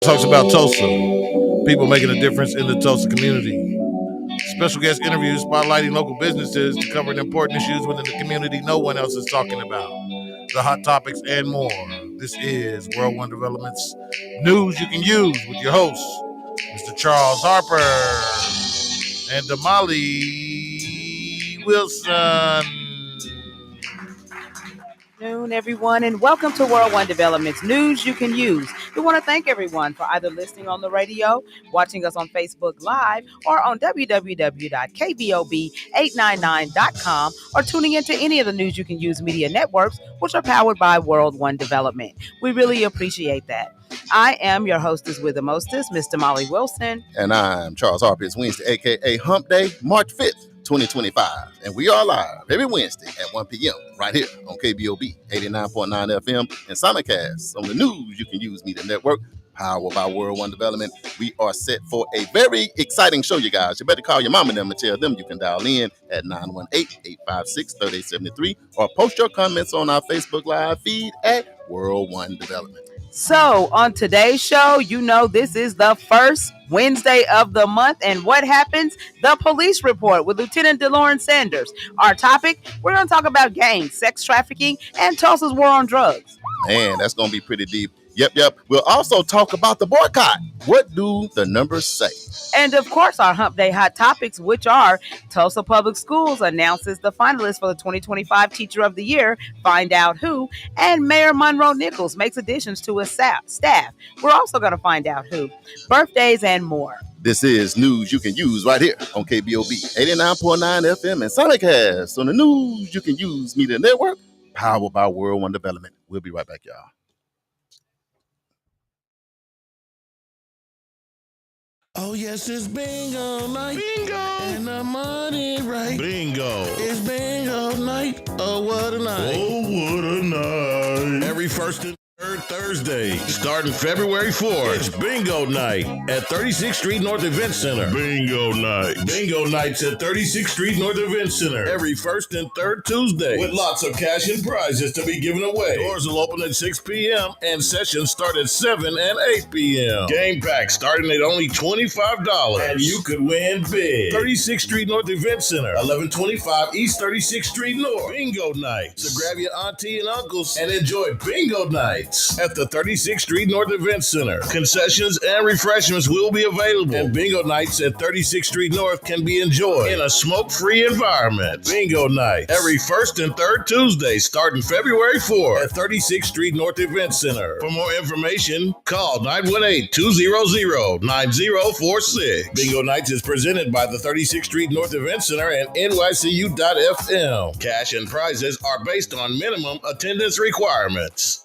Talks about Tulsa, people making a difference in the Tulsa community. Special guest interviews spotlighting local businesses to cover important issues within the community no one else is talking about. The hot topics and more. This is World One Development's News You Can Use with your hosts, Mr. Charles Harper and Damali Wilson. Afternoon, everyone, and welcome to World One Development's News You Can Use. We want to thank everyone for either listening on the radio, watching us on Facebook Live, or on www.kbob899.com, or tuning into any of the News You Can Use media networks, which are powered by World One Development. We really appreciate that. I am your hostess with the mostest, Mr. Molly Wilson. And I'm Charles Harper. It's Wednesday, a.k.a. Hump Day, March 5th. 2025, and we are live every Wednesday at 1 p.m. right here on KBOB 89.9 FM and simulcast on the News You Can Use media network, powered by World One Development. We are set for a very exciting show, you guys. You better call your mom and them and tell them you can dial in at 918-856-3873 or post your comments on our Facebook Live feed at World One Development. So on today's show, you know this is the first Wednesday of the month, and what happens? The police report with Lieutenant DeLauren Sanders. Our topic, we're going to talk about gangs, sex trafficking, and Tulsa's war on drugs. Man, that's going to be pretty deep. Yep. We'll also talk about the boycott. What do the numbers say? And of course, our Hump Day hot topics, which are Tulsa Public Schools announces the finalists for the 2025 Teacher of the Year, find out who, and Mayor Monroe Nichols makes additions to his staff. We're also going to find out who, birthdays, and more. This is News You Can Use right here on KBOB 89.9 FM and simulcast on the News You Can Use media network, powered by World One Development. We'll be right back, y'all. Oh, yes, it's bingo night. Bingo! And the money right. Bingo! It's bingo night. Oh, what a night. Oh, what a night. Every first and third Thursday, starting February 4th, it's bingo night at 36th Street North Event Center. Bingo night. Bingo nights at 36th Street North Event Center. Every first and third Tuesday, with lots of cash and prizes to be given away. Doors will open at 6 p.m. and sessions start at 7 and 8 p.m. Game packs starting at only $25. And you could win big. 36th Street North Event Center, 1125 East 36th Street North. Bingo night. So grab your auntie and uncles and enjoy bingo night at the 36th Street North Event Center. Concessions and refreshments will be available, and bingo nights at 36th Street North can be enjoyed in a smoke-free environment. Bingo night every first and third Tuesday starting February 4th at 36th Street North Event Center. For more information, call 918-200-9046. Bingo nights is presented by the 36th Street North Event Center and NYCU.FM. Cash and prizes are based on minimum attendance requirements.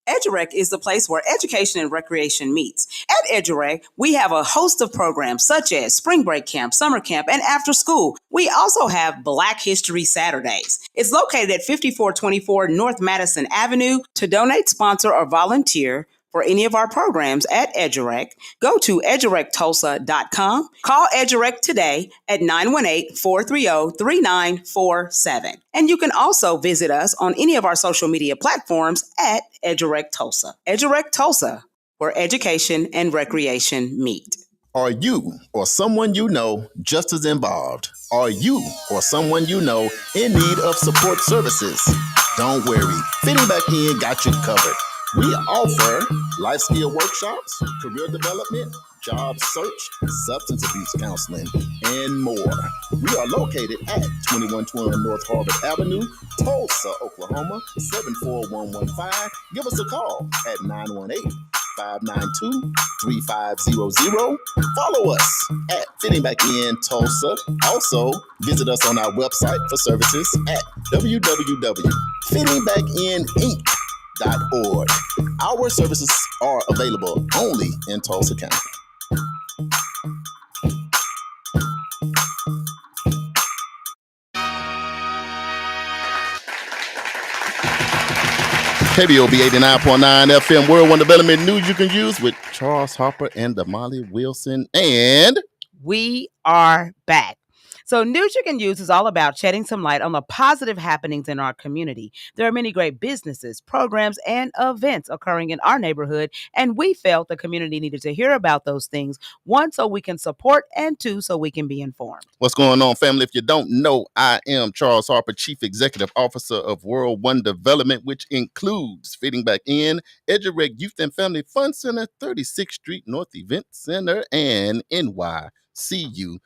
EduRec is the place where education and recreation meets. At EduRec, we have a host of programs such as Spring Break Camp, Summer Camp, and After School. We also have Black History Saturdays. It's located at 5424 North Madison Avenue. To donate, sponsor, or volunteer for any of our programs at EduRec, go to edurectulsa.com. Call EduRec today at 918-430-3947. And you can also visit us on any of our social media platforms at EduRec Tulsa. EduRec Tulsa, where education and recreation meet. Are you or someone you know just as involved? Are you or someone you know in need of support services? Don't worry, Fitting Back In got you covered. We offer life skill workshops, career development, job search, substance abuse counseling, and more. We are located at 2120 North Harvard Avenue, Tulsa, Oklahoma, 74115. Give us a call at 918-592-3500. Follow us at Fitting Back In Tulsa. Also, visit us on our website for services at www.fittingbackininc.org. Our services are available only in Tulsa County. KBOB 89.9 FM, World One Development News You Can Use with Charles Harper and Damali Wilson. And we are back. So News You Can Use is all about shedding some light on the positive happenings in our community. There are many great businesses, programs, and events occurring in our neighborhood, and we felt the community needed to hear about those things, one, so we can support, and two, so we can be informed. What's going on, family? If you don't know, I am Charles Harper, Chief Executive Officer of World One Development, which includes Fitting Back In, EduReg Youth and Family Fun Center, 36th Street North Event Center, and NYCU.FM.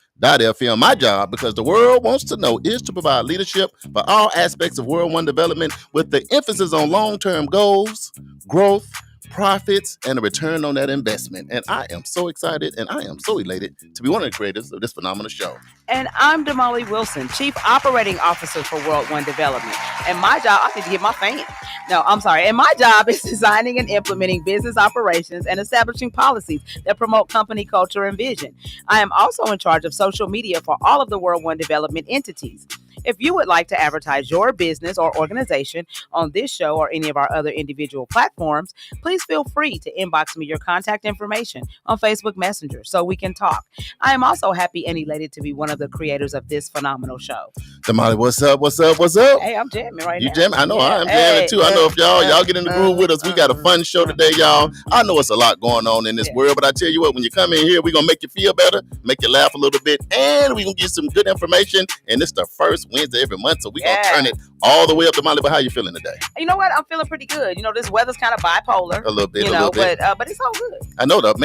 My job, because the world wants to know, is to provide leadership for all aspects of World One Development with the emphasis on long-term goals, growth, profits, and a return on that investment. And I am so excited and I am so elated to be one of the creators of this phenomenal show. And I'm Damali Wilson, Chief Operating Officer for World One Development. And my job, I need to get my fan. No, I'm sorry. And my job is designing and implementing business operations and establishing policies that promote company culture and vision. I am also in charge of social media for all of the World One Development entities. If you would like to advertise your business or organization on this show or any of our other individual platforms, please feel free to inbox me your contact information on Facebook Messenger so we can talk. I am also happy and elated to be one of the creators of this phenomenal show. Damali, what's up? What's up? What's up? Hey, I'm jamming right now. You jamming? I know I am jamming too. I know if y'all get in the groove with us, we got a fun show today, y'all. I know it's a lot going on in this world, but I tell you what, when you come in here, we're going to make you feel better, make you laugh a little bit, and we're going to get some good information. And it's the first Wednesday every month, so we're going to turn it all the way up. Damali, but how you feeling today? You know what? I'm feeling pretty good. You know, this weather's kind of bipolar. A little bit, but it's all good. I know that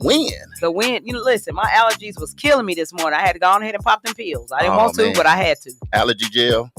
wind. The wind, listen, my allergies was killing me this morning. I had to go on ahead and pop them pills. I didn't want to, but I had to. Allergy gel.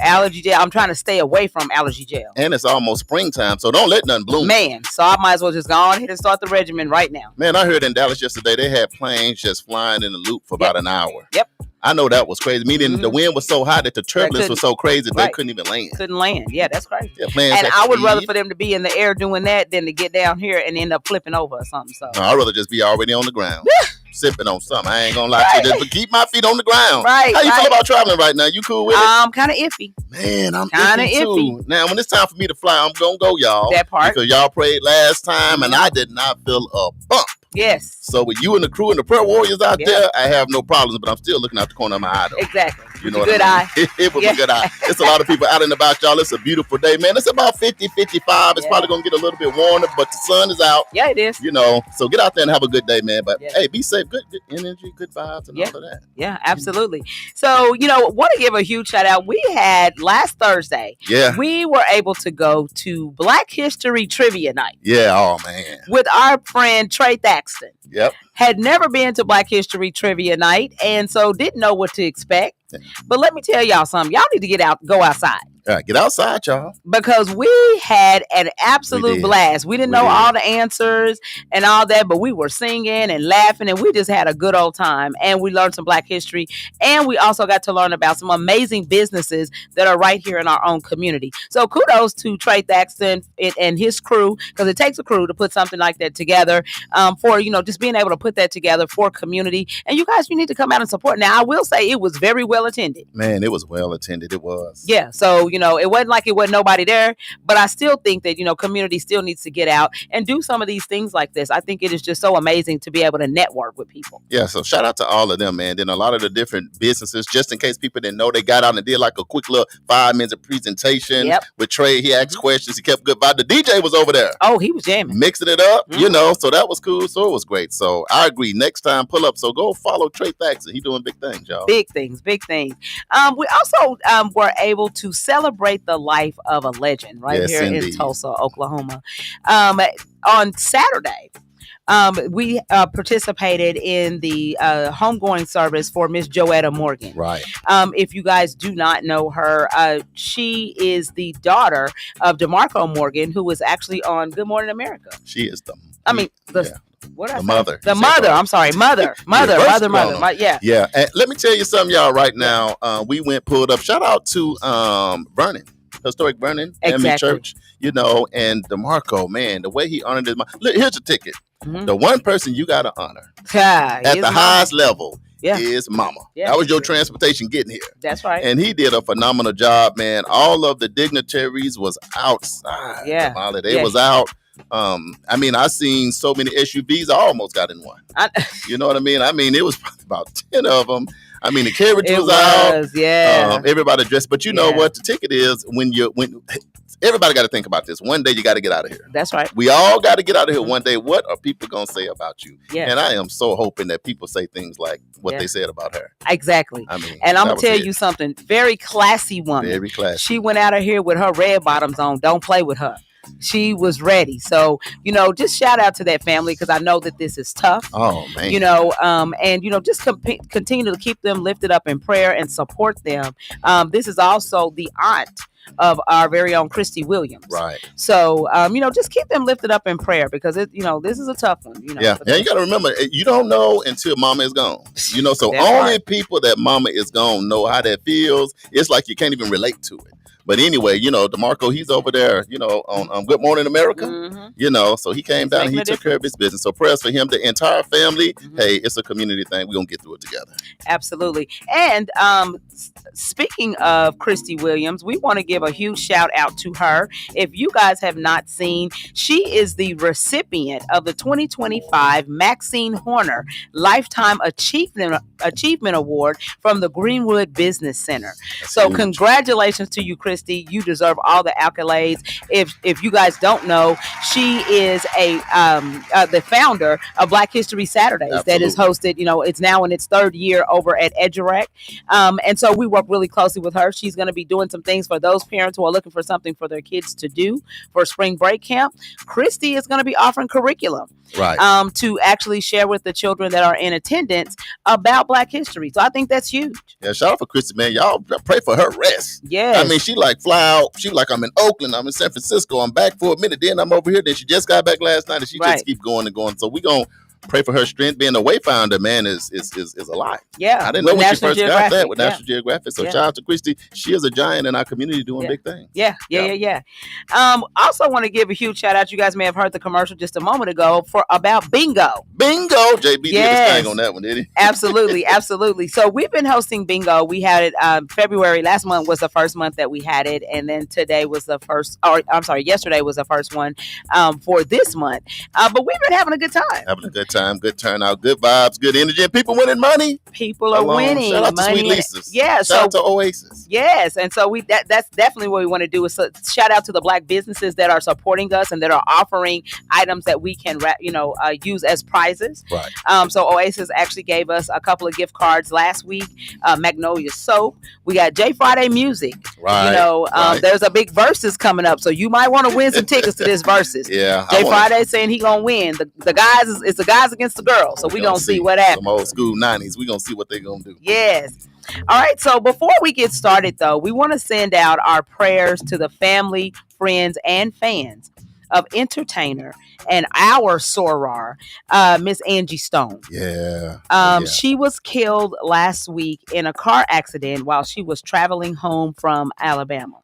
I'm trying to stay away from allergy gel. And it's almost springtime, so don't let nothing bloom. Man, so I might as well just go on ahead and start the regimen right now. Man, I heard in Dallas yesterday, they had planes just flying in the loop for about an hour. Yep. I know that was crazy. Meaning the wind was so hot that the turbulence was so crazy they couldn't even land. Couldn't land. Yeah, that's crazy. Yeah, and I would rather for them to be in the air doing that than to get down here and end up flipping over or something. So no, I'd rather just be already on the ground. Sipping on something. I ain't gonna lie to you. Just keep my feet on the ground. Right. How you feel about traveling right now? You cool with it? I'm kind of iffy. Man, I'm kind of iffy too. Now, when it's time for me to fly, I'm gonna go, y'all. That part. Because y'all prayed last time and I did not feel a bump. Yes. So with you and the crew and the prayer warriors out there, I have no problems, but I'm still looking out the corner of my eye though. Exactly. You know what I mean? It was a good eye. It's a lot of people out and about, y'all. It's a beautiful day, man. It's about 50, 55. It's probably going to get a little bit warmer, but the sun is out. Yeah, it is. So get out there and have a good day, man. But hey, be safe. Good energy, good vibes, and all of that. Yeah, absolutely. So, want to give a huge shout out. We had last Thursday. Yeah. We were able to go to Black History Trivia Night. Yeah, oh, man. With our friend Trey Thaxton. Yep. Had never been to Black History Trivia Night, and so didn't know what to expect. But let me tell y'all something. Y'all need to go outside. Get outside, y'all. Because we had an absolute blast. We didn't know all the answers and all that, but we were singing and laughing, and we just had a good old time. And we learned some Black history, and we also got to learn about some amazing businesses that are right here in our own community. So kudos to Trey Thaxton and his crew, because it takes a crew to put something like that together for, just being able to put that together for community. And you guys, you need to come out and support. Now, I will say it was very well attended. Man, it was well attended. It was. Yeah. So, it wasn't like it wasn't nobody there, but I still think that, community still needs to get out and do some of these things like this. I think it is just so amazing to be able to network with people. Yeah. So shout out to all of them, man. Then a lot of the different businesses, just in case people didn't know, they got out and did like a quick little 5-minute presentation with Trey. He asked questions. He kept good vibe. The DJ was over there. Oh, he was jamming. Mixing it up, so that was cool. So it was great. So I agree. Next time, pull up. So go follow Trey Thaxton. He doing big things, y'all. Big things. We also were able to celebrate the life of a legend here in Tulsa, Oklahoma. On Saturday, we participated in the homegoing service for Miss Joetta Morgan. Right. If you guys do not know her, she is the daughter of DeMarco Morgan, who was actually on Good Morning America. She is the mother. The mother. I'm sorry, mother. Yeah. And let me tell you something, y'all. Right now, we pulled up. Shout out to Vernon. Historic Vernon Family Church, and DeMarco, man, the way he honored his mom. Look, here's a ticket. The one person you got to honor at the highest level is Mama. That was your transportation getting here. That's right. And he did a phenomenal job, man. All of the dignitaries was outside. Yeah. Damali. They was out. I seen so many SUVs, I almost got in one. You know what I mean? It was probably about 10 of them. I mean, the carriage It was out. yeah. Everybody dressed, but you know what? The ticket is when everybody got to think about this. One day you got to get out of here. That's right. We all got to get out of here one day. What are people gonna say about you? Yeah. And I am so hoping that people say things like what they said about her. Exactly. I mean, and I'm gonna tell you something. Very classy woman. Very classy. She went out of here with her red bottoms on. Don't play with her. She was ready. So, just shout out to that family because I know that this is tough. Oh, man. And, just continue to keep them lifted up in prayer and support them. This is also the aunt of our very own Christy Williams. Right. So, just keep them lifted up in prayer because, this is a tough one. Yeah, you got to remember, you don't know until mama is gone. So only people that mama is gone know how that feels. It's like you can't even relate to it. But anyway, DeMarco, he's over there, on Good Morning America, so he came down and he took care of his business. So prayers for him, the entire family. Hey, it's a community thing. We're going to get through it together. Absolutely. And speaking of Christy Williams, we want to give a huge shout out to her. If you guys have not seen, she is the recipient of the 2025 Maxine Horner Lifetime Achievement Award from the Greenwood Business Center. So huge. Congratulations to you, Christy. You deserve all the accolades. If you guys don't know, she is the founder of Black History Saturdays. Absolutely. That is hosted, it's now in its third year over at EduRec. And so we work really closely with her. She's going to be doing some things for those parents who are looking for something for their kids to do for spring break camp. Christy is going to be offering curriculum. Right. To actually share with the children that are in attendance about Black history. So I think that's huge. Yeah, shout out for Christy, man. Y'all pray for her rest. Yeah. I mean, she fly out. She I'm in Oakland. I'm in San Francisco. I'm back for a minute. Then I'm over here. Then she just got back last night and she just keep going and going. So we going to pray for her strength. Being a wayfinder, man, is a lot. Yeah. I didn't know when she first got that with National Geographic. So shout out to Christy. She is a giant in our community doing big things. Yeah. Also want to give a huge shout out. You guys may have heard the commercial just a moment ago about Bingo. Bingo. JB did his thing on that one, did he? Absolutely. So we've been hosting Bingo. We had it February. Last month was the first month that we had it. And then yesterday was the first one for this month. But we've been having a good time. Good turnout, good vibes, good energy, and people winning money. People are winning. Shout out to Sweet Lisa's. Yeah. Shout out to Oasis. Yes. And so that's definitely what we want to do is shout out to the Black businesses that are supporting us and that are offering items that we can, use as prizes. Right. So Oasis actually gave us a couple of gift cards last week. Magnolia Soap. We got J Friday Music. Right. There's a big Versus coming up, so you might want to win some tickets to this Versus. Yeah. J Friday saying he gonna win. The guys it's the guys against the girls. So we're going to see what happens. Some old school 90s. We're going to see what they're going to do. Yes. All right. So before we get started, though, we want to send out our prayers to the family, friends, and fans of entertainer and our soror, Miss Angie Stone. Yeah. She was killed last week in a car accident while she was traveling home from Alabama.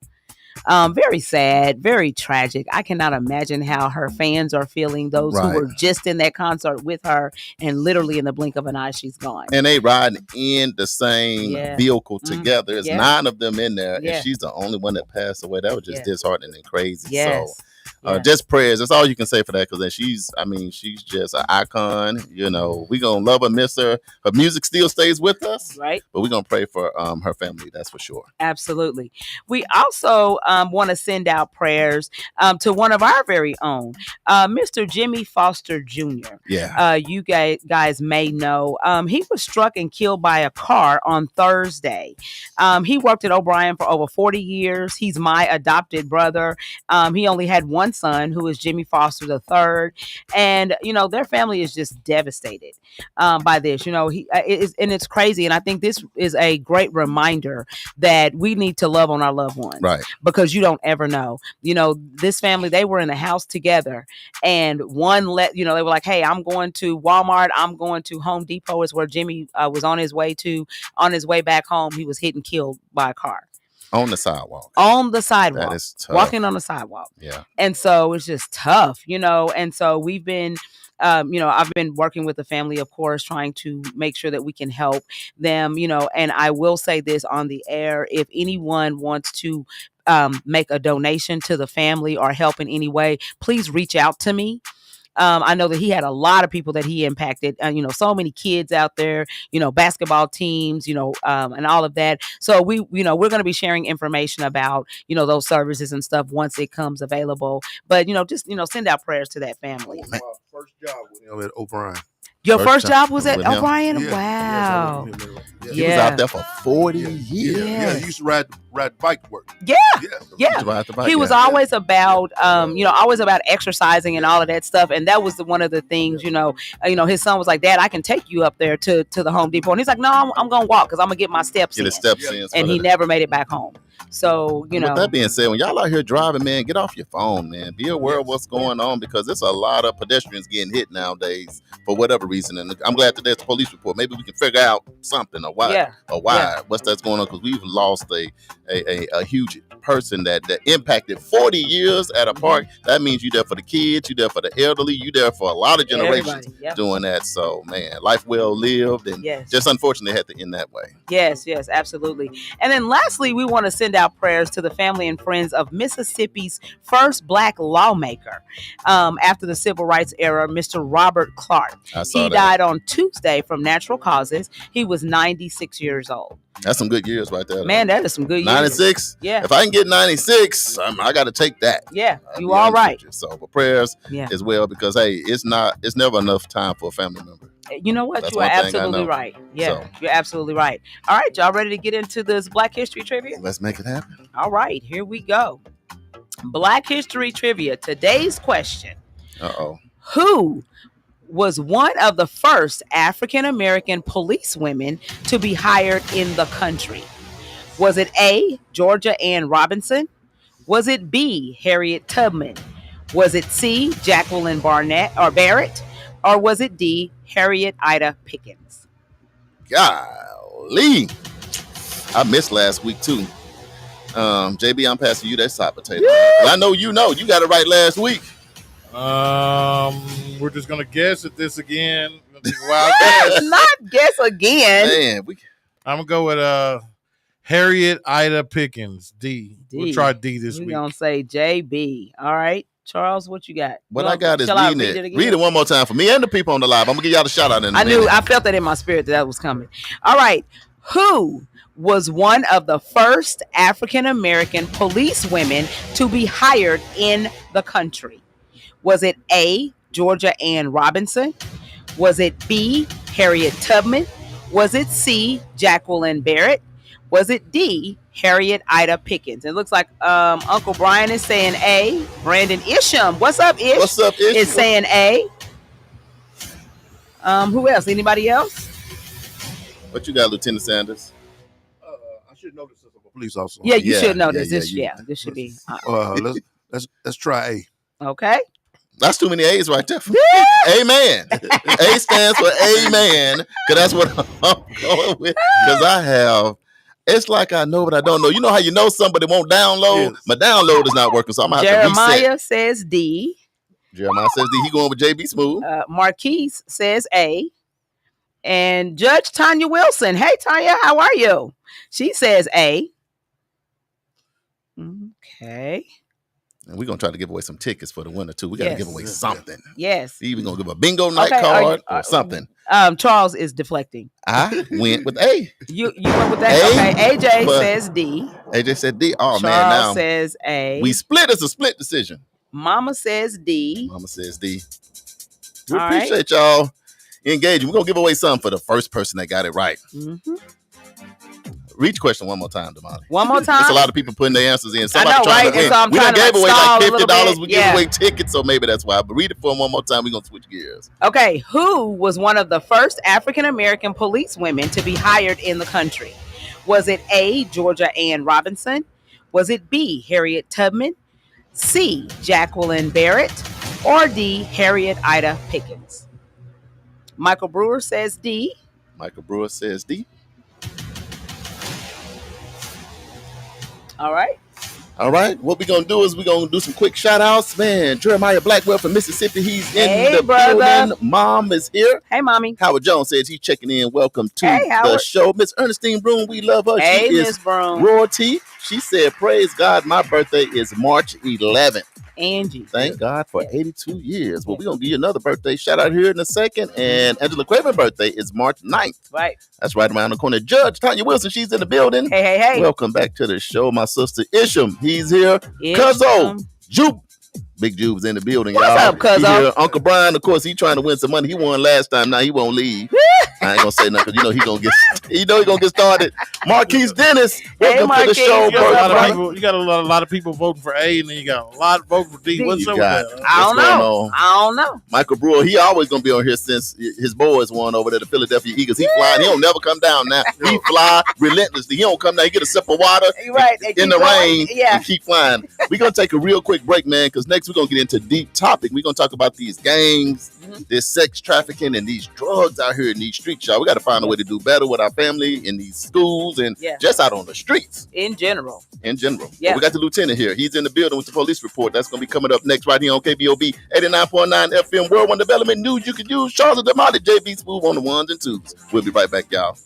Very sad, very tragic. I cannot imagine how her fans are feeling, those who were just in that concert with her, and literally in the blink of an eye, she's gone. And they riding in the same vehicle together. There's 9 of them in there, and she's the only one that passed away. That was just disheartening and crazy. Yes. So just prayers. That's all you can say for that, because she's just an icon. We're going to love her, miss her. Her music still stays with us. Right. But we're going to pray for her family. That's for sure. Absolutely. We also want to send out prayers to one of our very own, Mr. Jimmy Foster Jr. Yeah. You guys may know. He was struck and killed by a car on Thursday. He worked at O'Brien for over 40 years. He's my adopted brother. He only had one son, who is Jimmy Foster III, and their family is just devastated by this. It's crazy, and I think this is a great reminder that we need to love on our loved ones, right? Because you don't ever know. This family, they were in the house together, and one they were like, "Hey, I'm going to Walmart. I'm going to Home Depot." Is where Jimmy was on his way back home. He was hit and killed by a car. On the sidewalk. That is tough. Walking on the sidewalk. Yeah. And so it's just tough, and so we've been, I've been working with the family, of course, trying to make sure that we can help them, and I will say this on the air: if anyone wants to make a donation to the family or help in any way, please reach out to me. I know that he had a lot of people that he impacted, so many kids out there, basketball teams, and all of that. So we're going to be sharing information about, those services and stuff once it comes available. But, just, send out prayers to that family. First job with him at O'Brien. Your first job was at with him. O'Brien? Yeah, Wow. He was out there for 40 years. Yeah, he used to ride bike to work. Yeah. He was always about, always about exercising and all of that stuff. And that was one of the things, his son was like, Dad, I can take you up there to the Home Depot. And he's like, no, I'm going to walk because I'm going to get my steps in. And he never made it back home. So, With that being said, when y'all out here driving, man, get off your phone, man. Be aware of what's going on because there's a lot of pedestrians getting hit nowadays for whatever reason. And I'm glad that there's a police report. Maybe we can figure out something or why what's that's going on because we've lost a huge person that impacted 40 years at a park. That means you're there for the kids, you're there for the elderly, you're there for a lot of generations doing that. So, man, life well lived and just unfortunately had to end that way. Yes, absolutely. And then lastly, we want to send out prayers to the family and friends of Mississippi's first Black lawmaker after the Civil Rights era, Mr. Robert Clark. He died on Tuesday from natural causes. He was 96 years old. That's some good years right there. Man, that is some good years. 96? Yeah. If I can get 96, I got to take that. Yeah, you all right. So, but prayers as well because, hey, it's never enough time for a family member. You know what? You are absolutely right. Yeah, you're absolutely right. All right, y'all ready to get into this Black History Trivia? Let's make it happen. All right, here we go. Black History Trivia. Today's question. Who was one of the first African-American police women to be hired in the country? Was it A, Georgia Ann Robinson? Was it B, Harriet Tubman? Was it C, Jacqueline Barrett? Or was it D, Harriet Ida Pickens? Golly. I missed last week too. JB, I'm passing you that side potato. I know you got it right last week. We're just gonna guess at this again. Wild guess. Not guess again. Man, I'm gonna go with Harriet Ida Pickens. D. We'll try D this week. We're gonna say JB. All right, Charles, what you got? What I got is reading it. Read it one more time for me and the people on the live. I'm gonna give y'all the shout out in a minute. I felt that in my spirit that was coming. All right, who was one of the first African-American police women to be hired in the country? Was it A, Georgia Ann Robinson? Was it B, Harriet Tubman? Was it C, Jacqueline Barrett? Was it D, Harriet Ida Pickens? It looks like Uncle Brian is saying A. Brandon Isham. What's up, Ish? What's up, Ish? Is saying A. Who else? Anybody else? What you got, Lieutenant Sanders? I should know this as a police officer. Yeah, you should know this. This should be. Let's try A. Okay. That's too many A's right there. Amen. A stands for amen. Because that's what I'm going with. Because it's like I know, but I don't know. You know how you know somebody won't download? Yes. My download is not working, so I'm going to have to reset. Jeremiah says D. Jeremiah says D. He going with JB Smooth. Marquise says A. And Judge Tanya Wilson. Hey, Tanya, how are you? She says A. Okay. And we're going to try to give away some tickets for the winner, too. We got to give away something. Yes. We're going to give a bingo night card or something. Charles is deflecting. I went with A. You went with that? Okay. AJ says D. AJ said D. Oh, Charles man. Now says A. We split. It's a split decision. Mama says D. Mama says D. We appreciate y'all engaging. We're going to give away something for the first person that got it right. Mm-hmm. Read your question one more time, Damali. One more time? There's a lot of people putting their answers in. Somebody I know, right? And so I'm we done gave away like $50. We gave away tickets, so maybe that's why. But read it for them one more time. We're going to switch gears. Okay. Who was one of the first African-American police women to be hired in the country? Was it A, Georgia Ann Robinson? Was it B, Harriet Tubman? C, Jacqueline Barrett? Or D, Harriet Ida Pickens? Michael Brewer says D. Michael Brewer says D. All right. All right. What we're going to do is we're going to do some quick shout outs. Man, Jeremiah Blackwell from Mississippi. He's in the building. Mom is here. Hey, Mommy. Howard Jones says he's checking in. Welcome to the show. Miss Ernestine Broom, we love her. Hey, Miss Broom. Royalty. She said, praise God, my birthday is March 11th. Angie. Thank God for 82 years. Well, we're going to give you another birthday shout out here in a second. And Angela Craven's birthday is March 9th. Right. That's right around the corner. Judge Tanya Wilson, she's in the building. Hey. Welcome back to the show. My sister Isham, he's here. Cuzzo, Jupe. Big Jube's in the building, y'all. What's up, Cuzzo? Uncle Brian, of course, he trying to win some money. He won last time. Now he won't leave. I ain't gonna say nothing because he gonna get started. Marquise Dennis, welcome to the show. You got a lot of people voting for A, and then you got a lot of voting for D. What's up with that? I don't know. Michael Brewer, he always gonna be on here since his boys won over there, the Philadelphia Eagles. He flying. He don't never come down now. He fly relentlessly. He don't come down. He get a sip of water in the rain and keep flying. We're gonna take a real quick break, man, because next we're gonna get into deep topic. We're gonna talk about these gangs, this sex trafficking, and these drugs out here in these streets, y'all. We got to find a way to do better with our family in these schools and just out on the streets. In general. Yeah. Well, we got the lieutenant here. He's in the building with the police report. That's going to be coming up next right here on KBOB 89.9 FM. World One Development News you can use. Charles and Damali, JB Smooth on the ones and twos. We'll be right back, y'all.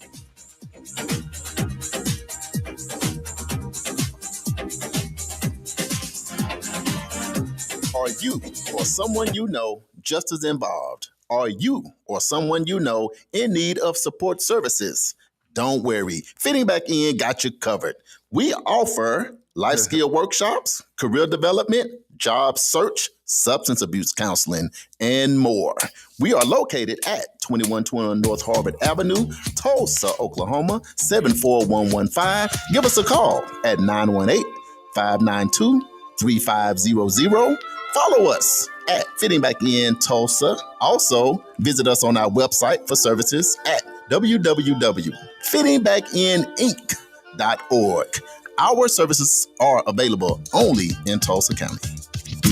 Are you or someone you know just as involved? Are you or someone you know in need of support services? Don't worry. Fitting Back In got you covered. We offer life skill workshops, career development, job search, substance abuse counseling, and more. We are located at 2120 North Harvard Avenue, Tulsa, Oklahoma, 74115. Give us a call at 918-592-3500. Follow us at Fitting Back In Tulsa. Also, visit us on our website for services at www.fittingbackininc.org. Our services are available only in Tulsa County.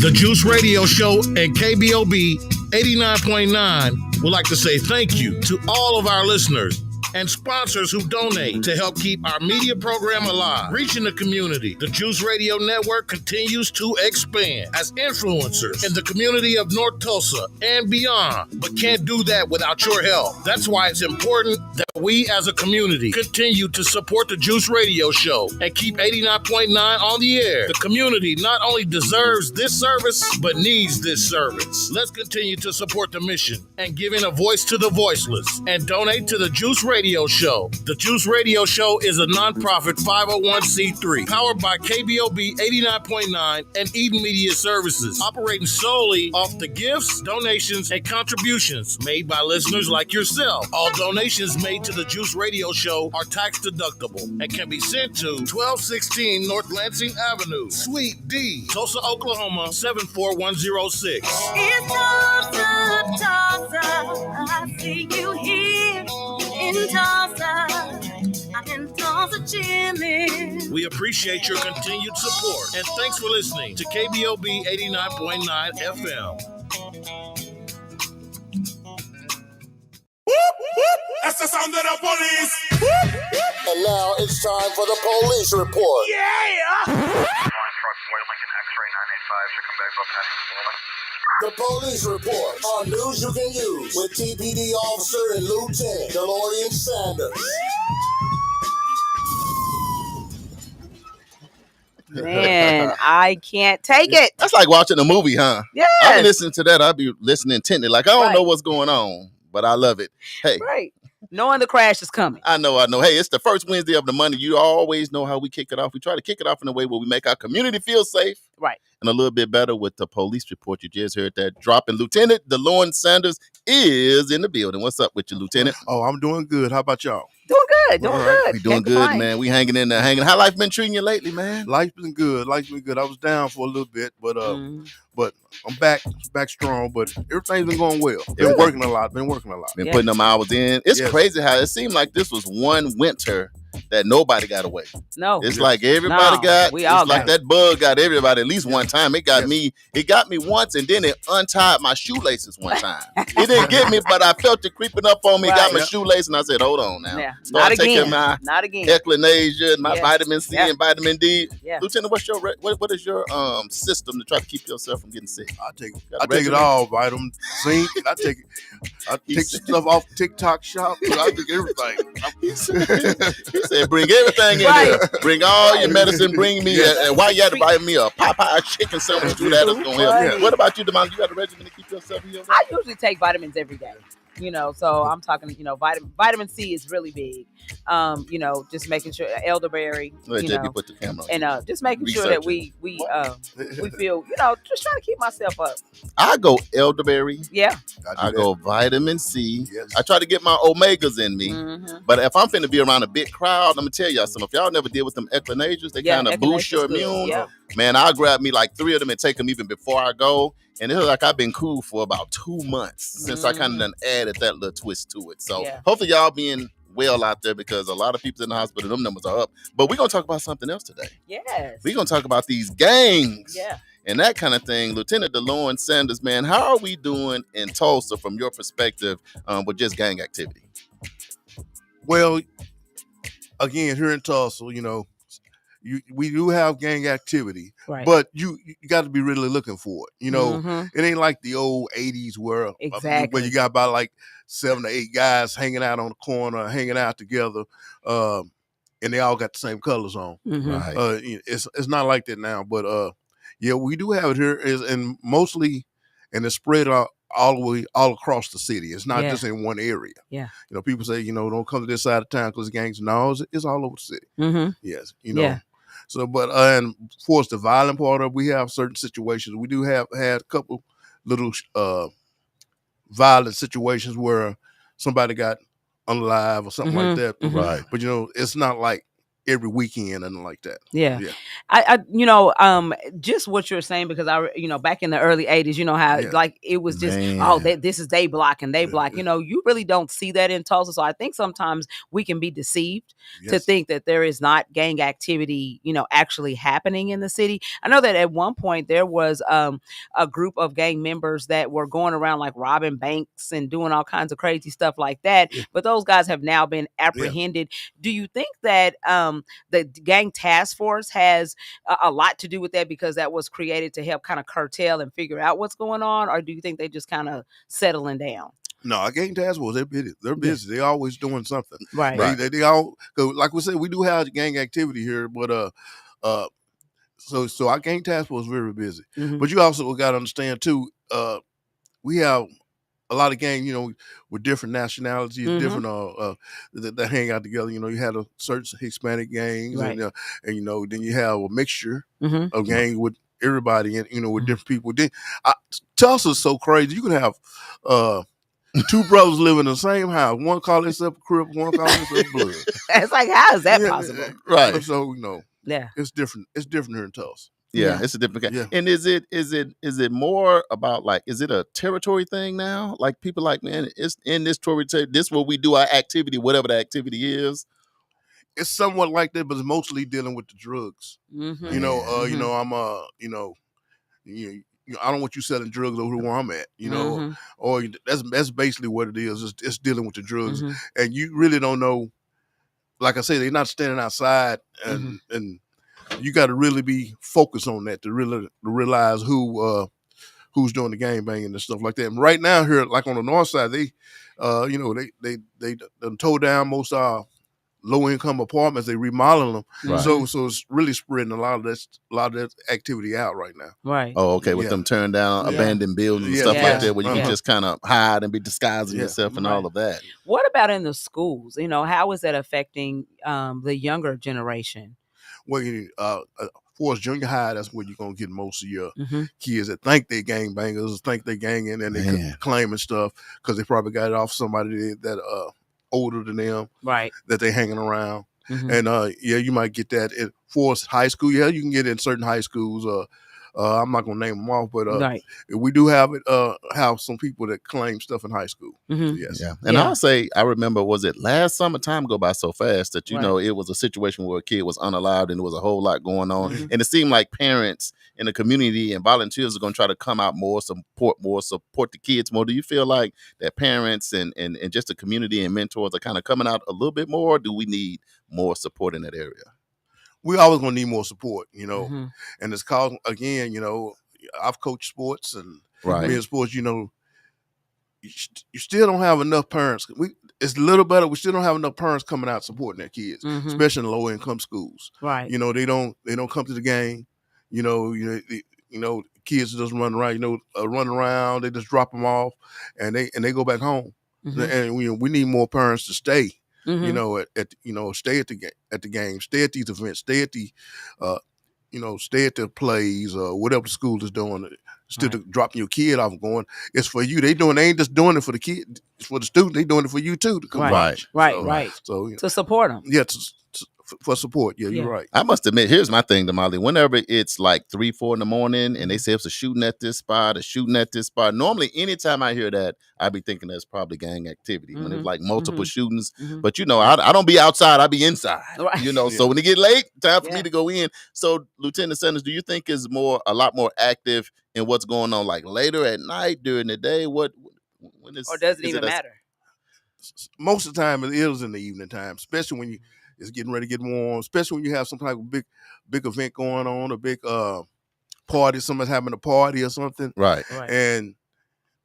The Juice Radio Show and KBOB 89.9 would like to say thank you to all of our listeners and sponsors who donate to help keep our media program alive, reaching the community. The Juice Radio Network continues to expand as influencers in the community of North Tulsa and beyond, but can't do that without your help. That's why it's important that we as a community continue to support the Juice Radio Show and keep 89.9 on the air. The community not only deserves this service, but needs this service. Let's continue to support the mission and giving a voice to the voiceless and donate to the Juice Radio Show. The Juice Radio Show is a nonprofit 501c3 powered by KBOB 89.9 and Eden Media Services, operating solely off the gifts, donations, and contributions made by listeners like yourself. All donations made to the Juice Radio Show are tax deductible and can be sent to 1216 North Lansing Avenue, Suite D, Tulsa, Oklahoma 74106. It's Tulsa, I see you here in Tulsa. I'm in Tulsa chillin'. We appreciate your continued support and thanks for listening to KBOB 89.9 FM. That's the sound of the police. And now it's time for the police report. The police report on news you can use with TPD officer and Lieutenant DeLorean Sanders. Man, I can't take it. That's like watching a movie, huh? Yeah. I've been listening to that. I'll be listening intently. Like, I don't know what's going on, but I love it. Hey. Right. Knowing the crash is coming. I know. Hey, it's the first Wednesday of the month. You always know how we kick it off. We try to kick it off in a way where we make our community feel safe. Right. And a little bit better with the police report. You just heard that dropping. Lieutenant DeLorean Sanders is in the building. What's up with you, Lieutenant? Oh, I'm doing good. How about y'all? Doing good. We doing good, man. We hanging in there. How life been treating you lately, man? Life's been good. I was down for a little bit, but I'm back strong. But everything's been going well. Been working a lot. Been putting them hours in. It's crazy how it seemed like this was one winter that nobody got away. No, it's like everybody got. We all it's like that bug got everybody at least one time. It got me. It got me once, and then it untied my shoelaces one time. It didn't get me, but I felt it creeping up on me. It got my shoelace, and I said, "Hold on now." Yeah. Start Not taking again. my Not again. echinacea, my vitamin C and vitamin D. Yeah. Lieutenant, what is your system to try to keep yourself from getting sick? I take it all. Vitamin zinc. I take stuff off TikTok shop. I take everything. He said, bring everything in Right. here. Bring all your medicine. Bring me. And why you had to buy me a Popeye chicken sandwich too? That's going to help. Funny. What about you, Damali? You got a regimen to keep yourself healed? I usually take vitamins every day. So I'm talking, vitamin C is really big. Just making sure elderberry, Let JB put the camera on. and just making sure that we feel, just trying to keep myself up. I go elderberry. Yeah. I go vitamin C. Yes. I try to get my omegas in me. But if I'm finna be around a big crowd, I'm gonna tell y'all something. If y'all never deal with them echinacea, they kind of boost your immune. Yeah. Man, I'll grab me like 3 of them and take them even before I go. And it's like I've been cool for about 2 months since I kind of done added that little twist to it. So hopefully y'all being well out there, because a lot of people in the hospital, them numbers are up. But we're going to talk about something else today. Yes. We're going to talk about these gangs. Yeah. And that kind of thing. Lieutenant DeLorean Sanders, man, how are we doing in Tulsa from your perspective with just gang activity? Well, again, here in Tulsa, we do have gang activity, right. but you got to be really looking for it. It ain't like the old 80s where you got about like 7 or 8 guys hanging out on the corner, hanging out together, and they all got the same colors on. Right. It's not like that now, but we do have it here, and mostly, and it's spread out all across the city. It's not just in one area. Yeah. People say, don't come to this side of town because gangs. No, it's all over the city. Yes. Yeah. So, but and of course, the violent part of, we have certain situations. We do have had a couple little violent situations where somebody got unalive or something like that. Right. But it's not like every weekend and like that. Yeah. I just what you're saying, because back in the early 80s, how like it was just, this is they block and they block. You really don't see that in Tulsa. So I think sometimes we can be deceived to think that there is not gang activity, actually happening in the city. I know that at one point there was a group of gang members that were going around like robbing banks and doing all kinds of crazy stuff like that. Yeah. But those guys have now been apprehended. Do you think that the gang task force has a lot to do with that, because that was created to help kind of curtail and figure out what's going on? Or do you think they just kind of settling down? No, a gang task force, they're busy. They're busy. They're always doing something. Right. They all, like we said, we do have gang activity here, but so our gang task force is very busy. But you also got to understand too, we have a lot of gangs, with different nationalities, different that hang out together. You had a certain Hispanic gangs, right. and then you have a mixture of gangs with everybody, and with different people. Then Tulsa's so crazy. You can have 2 brothers living in the same house. One call himself a Crip, one call himself Blood. It's like, how is that possible? Right. So yeah, it's different. It's different here in Tulsa. Yeah, it's a different. Yeah. And is it more about, like, is it a territory thing now? Like, people like, man, it's in this territory. This is where we do our activity, whatever the activity is. It's somewhat like that, but it's mostly dealing with the drugs. I'm I don't want you selling drugs over where I'm at. Or that's basically what it is. It's dealing with the drugs, and you really don't know. Like I say, they're not standing outside, and you got to really be focused on that to realize who's doing the gang banging and stuff like that. And right now here, like on the north side, they tore down most of our low income apartments. They remodeling them, right. so it's really spreading a lot of that activity out right now. Right. Oh, okay. With them turned down, abandoned buildings and stuff like that, where you can just kind of hide and be disguising yourself and all of that. What about in the schools? How is that affecting the younger generation? Well, for us, junior high, that's where you're going to get most of your kids that think they gang bangers, think they ganging, and they claiming stuff because they probably got it off somebody that older than them, right? That they hanging around. And you might get that at Forest High School. Yeah, you can get it in certain high schools. I'm not gonna name them off, but we do have some people that claim stuff in high school. Yes, yeah. And I'll say, I remember, was it last summer? Time go by so fast that it was a situation where a kid was unalived and there was a whole lot going on, and it seemed like parents in the community and volunteers are going to try to come out more, support the kids more. Do you feel like that parents and just the community and mentors are kind of coming out a little bit more? Or do we need more support in that area? We always gonna need more support, and it's called, again, I've coached sports and in sports, you you still don't have enough parents. It's a little better. We still don't have enough parents coming out supporting their kids, especially in low income schools. Right. You know, they don't come to the game. Kids just run around. Run around. They just drop them off, and they go back home. And we need more parents to stay. Stay at the game, stay at these events, stay at the stay at the plays or whatever the school is doing. Instead of dropping your kid off and going, it's for you. They ain't just doing it for the kid, it's for the student. They doing it for you too to come watch. Right. So to support them. Yeah, for support. Yeah, you're right. I must admit, here's my thing, Damali. Whenever it's like 3, 4 in the morning and they say it's a shooting at this spot, normally anytime I hear that, I be thinking that's probably gang activity. When it's like multiple shootings. But I don't be outside, I be inside. Right. So when it get late, time for me to go in. So Lieutenant Sanders, do you think is a lot more active in what's going on like later at night, during the day? When is, or does it even matter? Most of the time it is in the evening time, especially when it's getting ready to get warm, especially when you have some type of big event going on, a big party, somebody's having a party or something. Right. And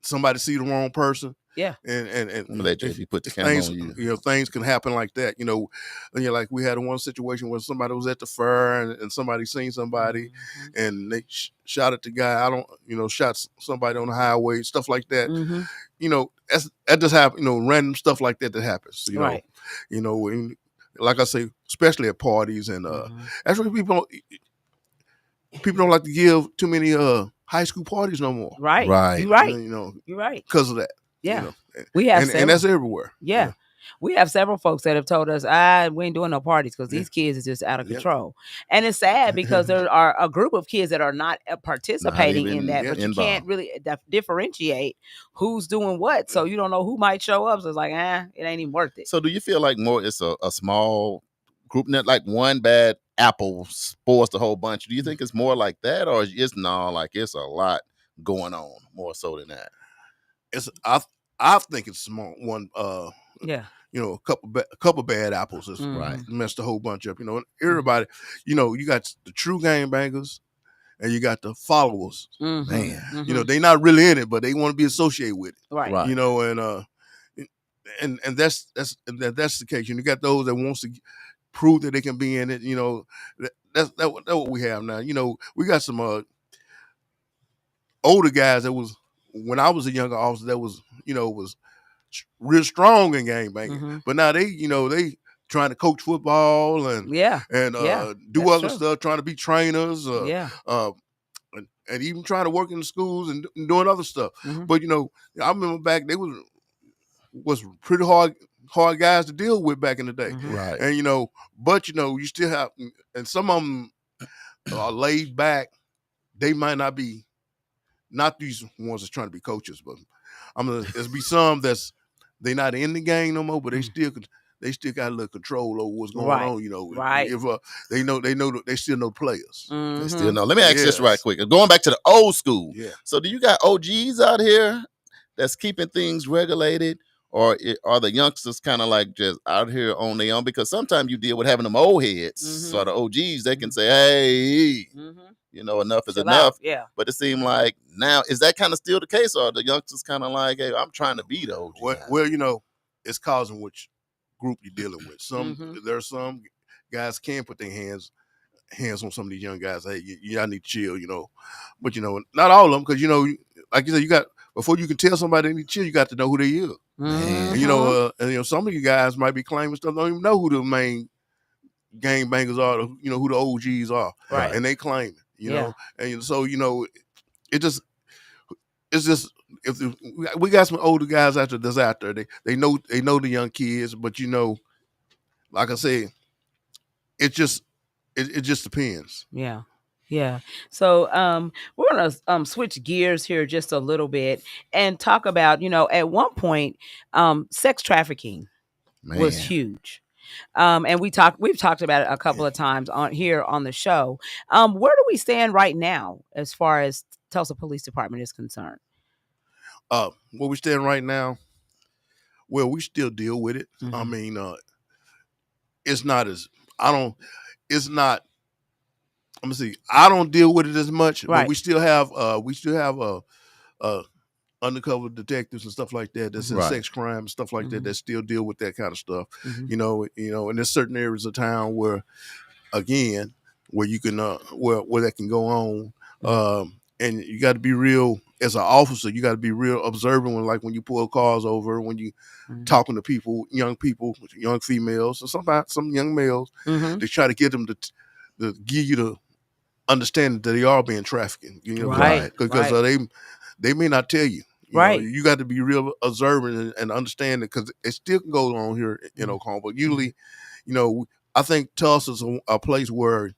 somebody see the wrong person. Yeah. And let JP put the camera on you. Things can happen like that. Like we had one situation where somebody was at the fair and somebody seen somebody and they shot at the guy. Shot somebody on the highway, stuff like that. That just happen. Random stuff like that happens. Right. Like I say, especially at parties and that's why people don't like to give too many high school parties no more. Right. You're right. You're right. Because of that. Yeah. We have and that's everywhere. Yeah. We have several folks that have told us, we ain't doing no parties because these kids are just out of control. And it's sad because there are a group of kids that are not participating in that, but you can't really differentiate who's doing what. So you don't know who might show up. So it's like, it ain't even worth it. So do you feel like more it's a small group, net, like one bad apple spoils the whole bunch? Do you think it's more like that, or it's a lot going on more so than that? I think it's small one. A couple bad apples is messed the whole bunch up. Everybody. You got the true gangbangers, and you got the followers. Man, they not really in it, but they want to be associated with it. Right. And that's the case. You got those that wants to prove that they can be in it. That's what we have now. We got some older guys that was when I was a younger officer that was real strong in gangbanging, but now they trying to coach football and do other stuff, trying to be trainers, and even trying to work in the schools and doing other stuff. But I remember back they was pretty hard guys to deal with back in the day, right? And but you still have, and some of them are laid back. They might not be. Not these ones that's trying to be coaches, but there's be some that's they not in the game no more, but they still got a little control over what's going on. Right. If they still know players. They still know. Let me ask this right quick. Going back to the old school. Yeah. So do you got OGs out here that's keeping things regulated, or are the youngsters kind of like just out here on their own? Because sometimes you deal with having them old heads. So the OGs, they can say, hey. Enough is enough. Yeah. But it seemed like now, is that kind of still the case, or are the youngsters kind of like, hey, I'm trying to be the OG? Well, it's causing which group you're dealing with. There are some guys can put their hands on some of these young guys. Hey, y'all need to chill, But not all of them, because like you said, you got before you can tell somebody they need to chill, you got to know who they are. And some of you guys might be claiming stuff, don't even know who the main gangbangers are, who the OGs are, right? And they claim it. And so it's just if we got some older guys out there, they know the young kids, but like I said, it just depends. Yeah. So we're gonna switch gears here just a little bit and talk about at one point sex trafficking was huge. And we've talked about it a couple of times on the show. Where do we stand right now as far as Tulsa Police Department is concerned? Where we stand right now, well, we still deal with it. I mean, it's not. I'm gonna see. I don't deal with it as much, but we still have undercover detectives and stuff like that. That's in sex crime and stuff like that still deal with that kind of stuff. You know, and there's certain areas of town where, again, where you can where that can go on. And you got to be real as an officer. You got to be real observant when you pull cars over, when you talking to people, young females, and sometimes some young males. They try to get them to give you the understanding that they are being trafficked. You know, because they may not tell you. You know, you got to be real observant and understand it, because it still can go on here in Oklahoma. But usually, you know, I think Tulsa's a place where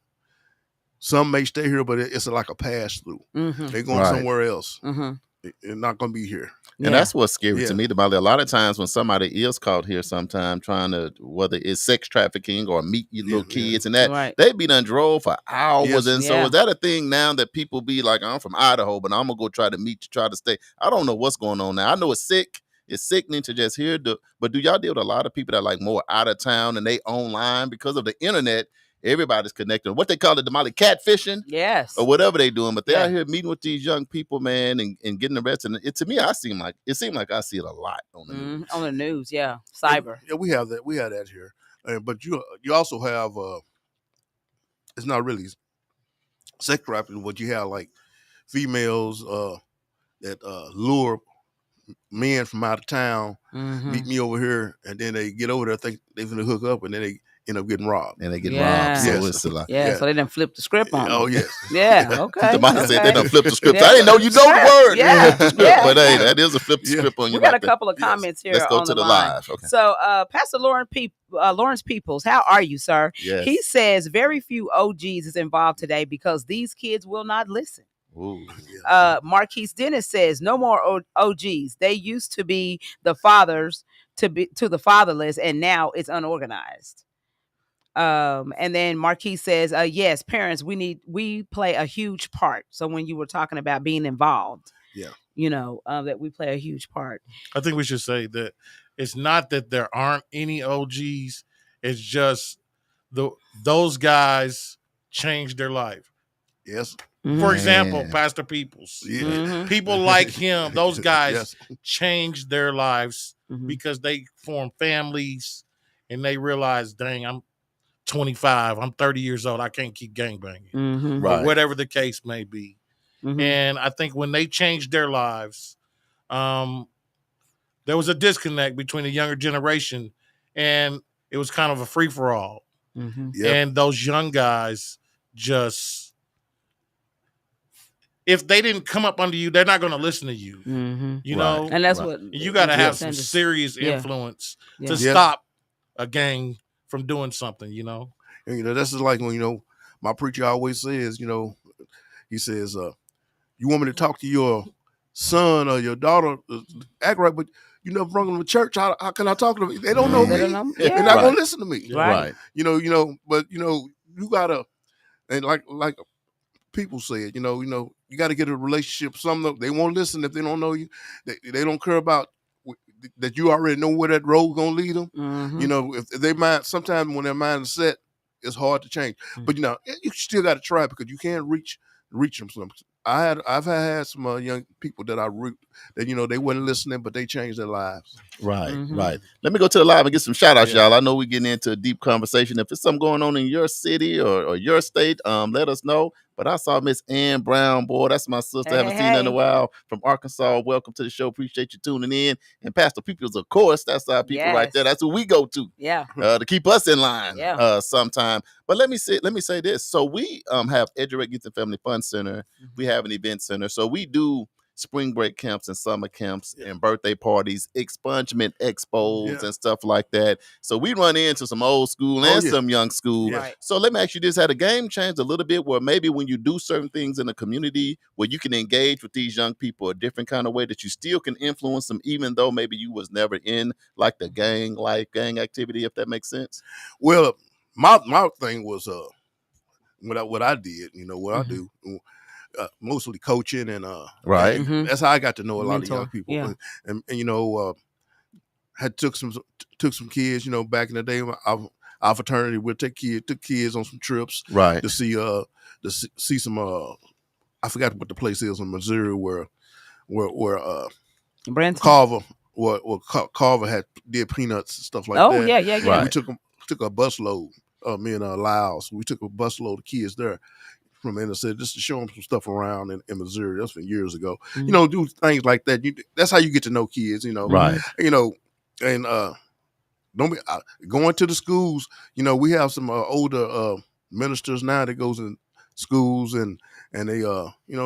some may stay here, but it's like a pass through. They're going somewhere else. They're not going to be here. And that's what's scary to me about it. A lot of times when somebody is caught here sometime trying to, whether it's sex trafficking or meet your little kids and that, they be done drove for hours. And so is that a thing now that people be like, I'm from Idaho, but I'm going to go try to meet you, try to stay. I don't know what's going on now. I know it's sick. It's sickening to just hear but do y'all deal with a lot of people that are like more out of town and they online because of the internet? Everybody's connected. What they call it, Damali, catfishing, or whatever they doing. But they out here meeting with these young people, man, and getting arrested. And it, to me, it seemed like I see it a lot on the news. On the news, cyber. Yeah, we have that. We have that here. But you also have it's not really sex trafficking, but you have like females that lure men from out of town, meet me over here, and then they get over there, think they're gonna hook up, and then they end up getting robbed. And they get robbed. So it's a lot. So they done flipped the script on them. Oh, yes. Okay. The said they done flipped the script. I didn't know you know the word. But hey, that is a flip the script on you. We got a couple of comments here. Let's go on to the line. live. Okay. So Pastor Lawrence Peoples, how are you, sir? Yes. He says very few OGs is involved today because these kids will not listen. Ooh. Marquise Dennis says no more OGs. They used to be the fathers to the fatherless, and now it's unorganized. And then Marquise says, yes, parents, we play a huge part. So when you were talking about being involved, you know, that we play a huge part. I think we should say that it's not that there aren't any OGs. It's just those guys changed their life. Yes. For example, Pastor Peoples. People like him, those guys changed their lives because they formed families and they realized, dang, I'm 25, I'm 30 years old, I can't keep gangbanging. Or whatever the case may be. And I think when they changed their lives, there was a disconnect between the younger generation, and it was kind of a free-for-all. And those young guys just, if they didn't come up under you, they're not going to listen to you. You know? And that's what you got to have some serious influence to stop a gang from doing something, you know? And, you know, this is like when, you know, my preacher always says, you know, he says, you want me to talk to your son or your daughter, act right, but you never brought them to church. How can I talk to them? They don't know me. They're not going to listen to me. Right. You know, but, you know, you got to, and like people said, you know, you got to get a relationship. Some of them, they won't listen if they don't know you. They don't care about that you already know where that road going to lead them. You know, if they mind, sometimes when their mind is set, it's hard to change. But, you know, you still got to try because you can't reach them. I've had some young people that I root that, you know, they wasn't listening, but they changed their lives. Right. Let me go to the live and get some shout outs, y'all. I know we're getting into a deep conversation. If there's something going on in your city or your state, let us know. But I saw Miss Ann Brown, boy, that's my sister. Haven't seen her in a while, from Arkansas. Welcome to the show. Appreciate you tuning in. And Pastor Peoples, of course, that's our people right there. That's who we go to. To keep us in line sometime. But let me say this. So we have Edgerec Youth and Family Fun Center. We have an event center. So we do spring break camps and summer camps and birthday parties, expungement expos and stuff like that. So we run into some old school and some young school. So let me ask you this. Had the game changed a little bit where maybe when you do certain things in the community where you can engage with these young people a different kind of way that you still can influence them even though maybe you was never in like the gang activity, if that makes sense? Well, my thing was what I did, you know, what I do. Mostly coaching and that's how I got to know a lot of young people. And you know, had took some kids, you know, back in the day. Our fraternity would took kids on some trips to see some I forgot what the place is in Missouri where Branson. Carver. Carver did peanuts and stuff like that. Oh yeah. Right. We took a bus load. Me and Lyles. We took a bus load of kids there from inner city just to show them some stuff around in Missouri. That's been years ago. Mm-hmm. Do things like that. That's how you get to know kids. Right. And don't be going to the schools. We have some older ministers now that goes in schools and they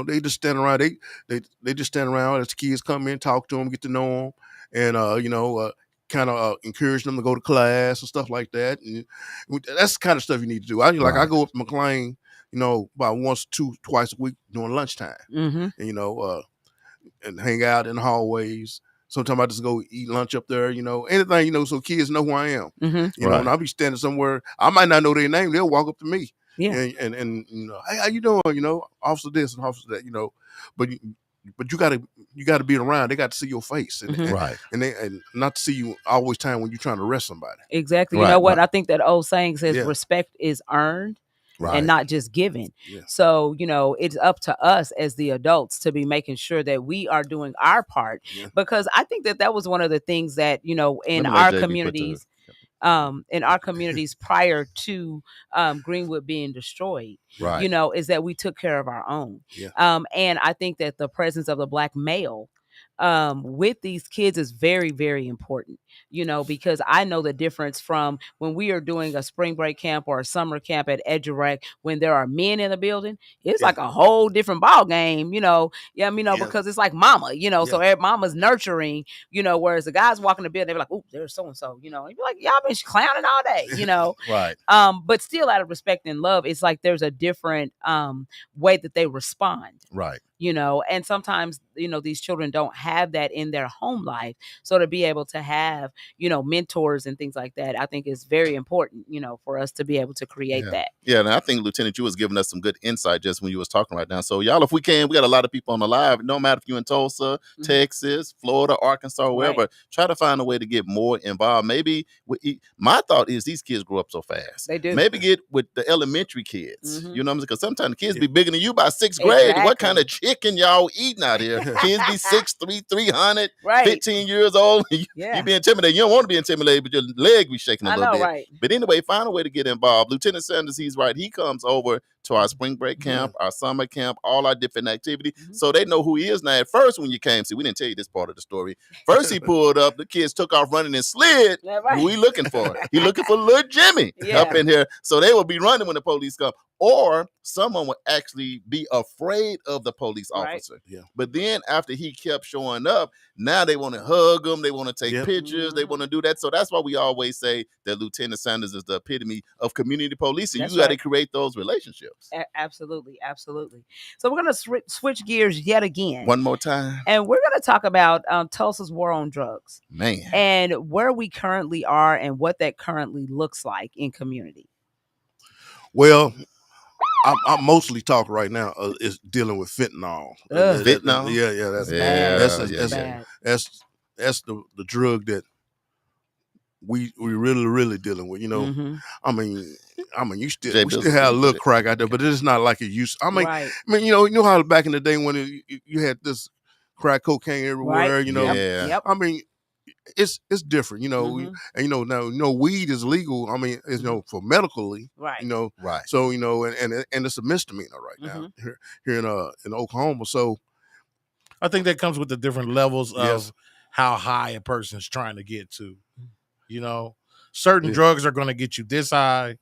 they just stand around. They just stand around as the kids come in, talk to them, get to know them, and kind of encourage them to go to class and stuff like that. And that's the kind of stuff you need to do. I go up to McLean, about twice a week during lunchtime, Mm-hmm. and and hang out in the hallways. Sometimes I just go eat lunch up there, anything, so kids know who I am. Mm-hmm. And I'll be standing somewhere. I might not know their name. They'll walk up to me. Yeah. And hey, how you doing? Officer this and officer that, but you gotta be around. They got to see your face. And, Mhm. Right. and not to see you always time when you're trying to arrest somebody. Exactly. Right, You know what? right. I think that old saying says Yeah. respect is earned Right. and not just given. Yeah. So, it's up to us as the adults to be making sure that we are doing our part, Yeah. because I think that was one of the things that, in Let me let our JB put the- communities prior to Greenwood being destroyed, Right. is that we took care of our own. Yeah. And I think that the presence of the Black male with these kids is very, very important, because I know the difference from when we are doing a spring break camp or a summer camp at Edgerec, when there are men in the building, it's like a whole different ball game, because it's like mama, so every mama's nurturing, whereas the guys walking the building, they're like, oh, there's so-and-so, and you're like, y'all been clowning all day, Right. but still out of respect and love, it's like there's a different way that they respond. Right. And sometimes, these children don't have that in their home life. So to be able to have, mentors and things like that, I think is very important, for us to be able to create that. Yeah, and I think Lieutenant, you was giving us some good insight just when you was talking right now. So y'all, if we got a lot of people on the live, no matter if you're in Tulsa, Texas, Florida, Arkansas, wherever, try to find a way to get more involved. Maybe my thought is these kids grow up so fast. They do. Maybe get with the elementary kids. Mhm. You know what I'm saying? Because sometimes the kids be bigger than you by sixth grade. What Exactly. kind of chicken y'all eating out here? Kids be 6'3", 300, Right. 15 years old. You be intimidated. You don't want to be intimidated, but your leg be shaking a I little know, bit. right. But anyway, find a way to get involved. Lieutenant Sanders, he's right. He comes over to our spring break camp, our summer camp, all our different activities. So they know who he is now. At first, when you came, see, we didn't tell you this part of the story. First, he pulled up. The kids took off running and slid. Right. Who he looking for? He looking for little Jimmy up in here. So they will be running when the police come. Or someone would actually be afraid of the police officer. Yeah. But then after he kept showing up, now they want to hug him. They want to take pictures. They want to do that. So that's why we always say that Lieutenant Sanders is the epitome of community policing. That's you got to right. create those relationships. Absolutely. Absolutely. So we're going to switch gears yet again. One more time. And we're going to talk about Tulsa's war on drugs. Man. And where we currently are and what that currently looks like in community. Well, I'm mostly talking right now is dealing with fentanyl. Fentanyl? That's the drug that we really dealing with. I mean, you still have a little crack out there, but it's not like it used. Right. You know how back in the day when you had this crack cocaine everywhere. Right. Yep. I mean, it's different, and now weed is legal. I mean, it's for medically, right. Right. So and it's a misdemeanor right now here in Oklahoma. So I think that comes with the different levels of how high a person's trying to get to. Certain drugs are going to get you this high.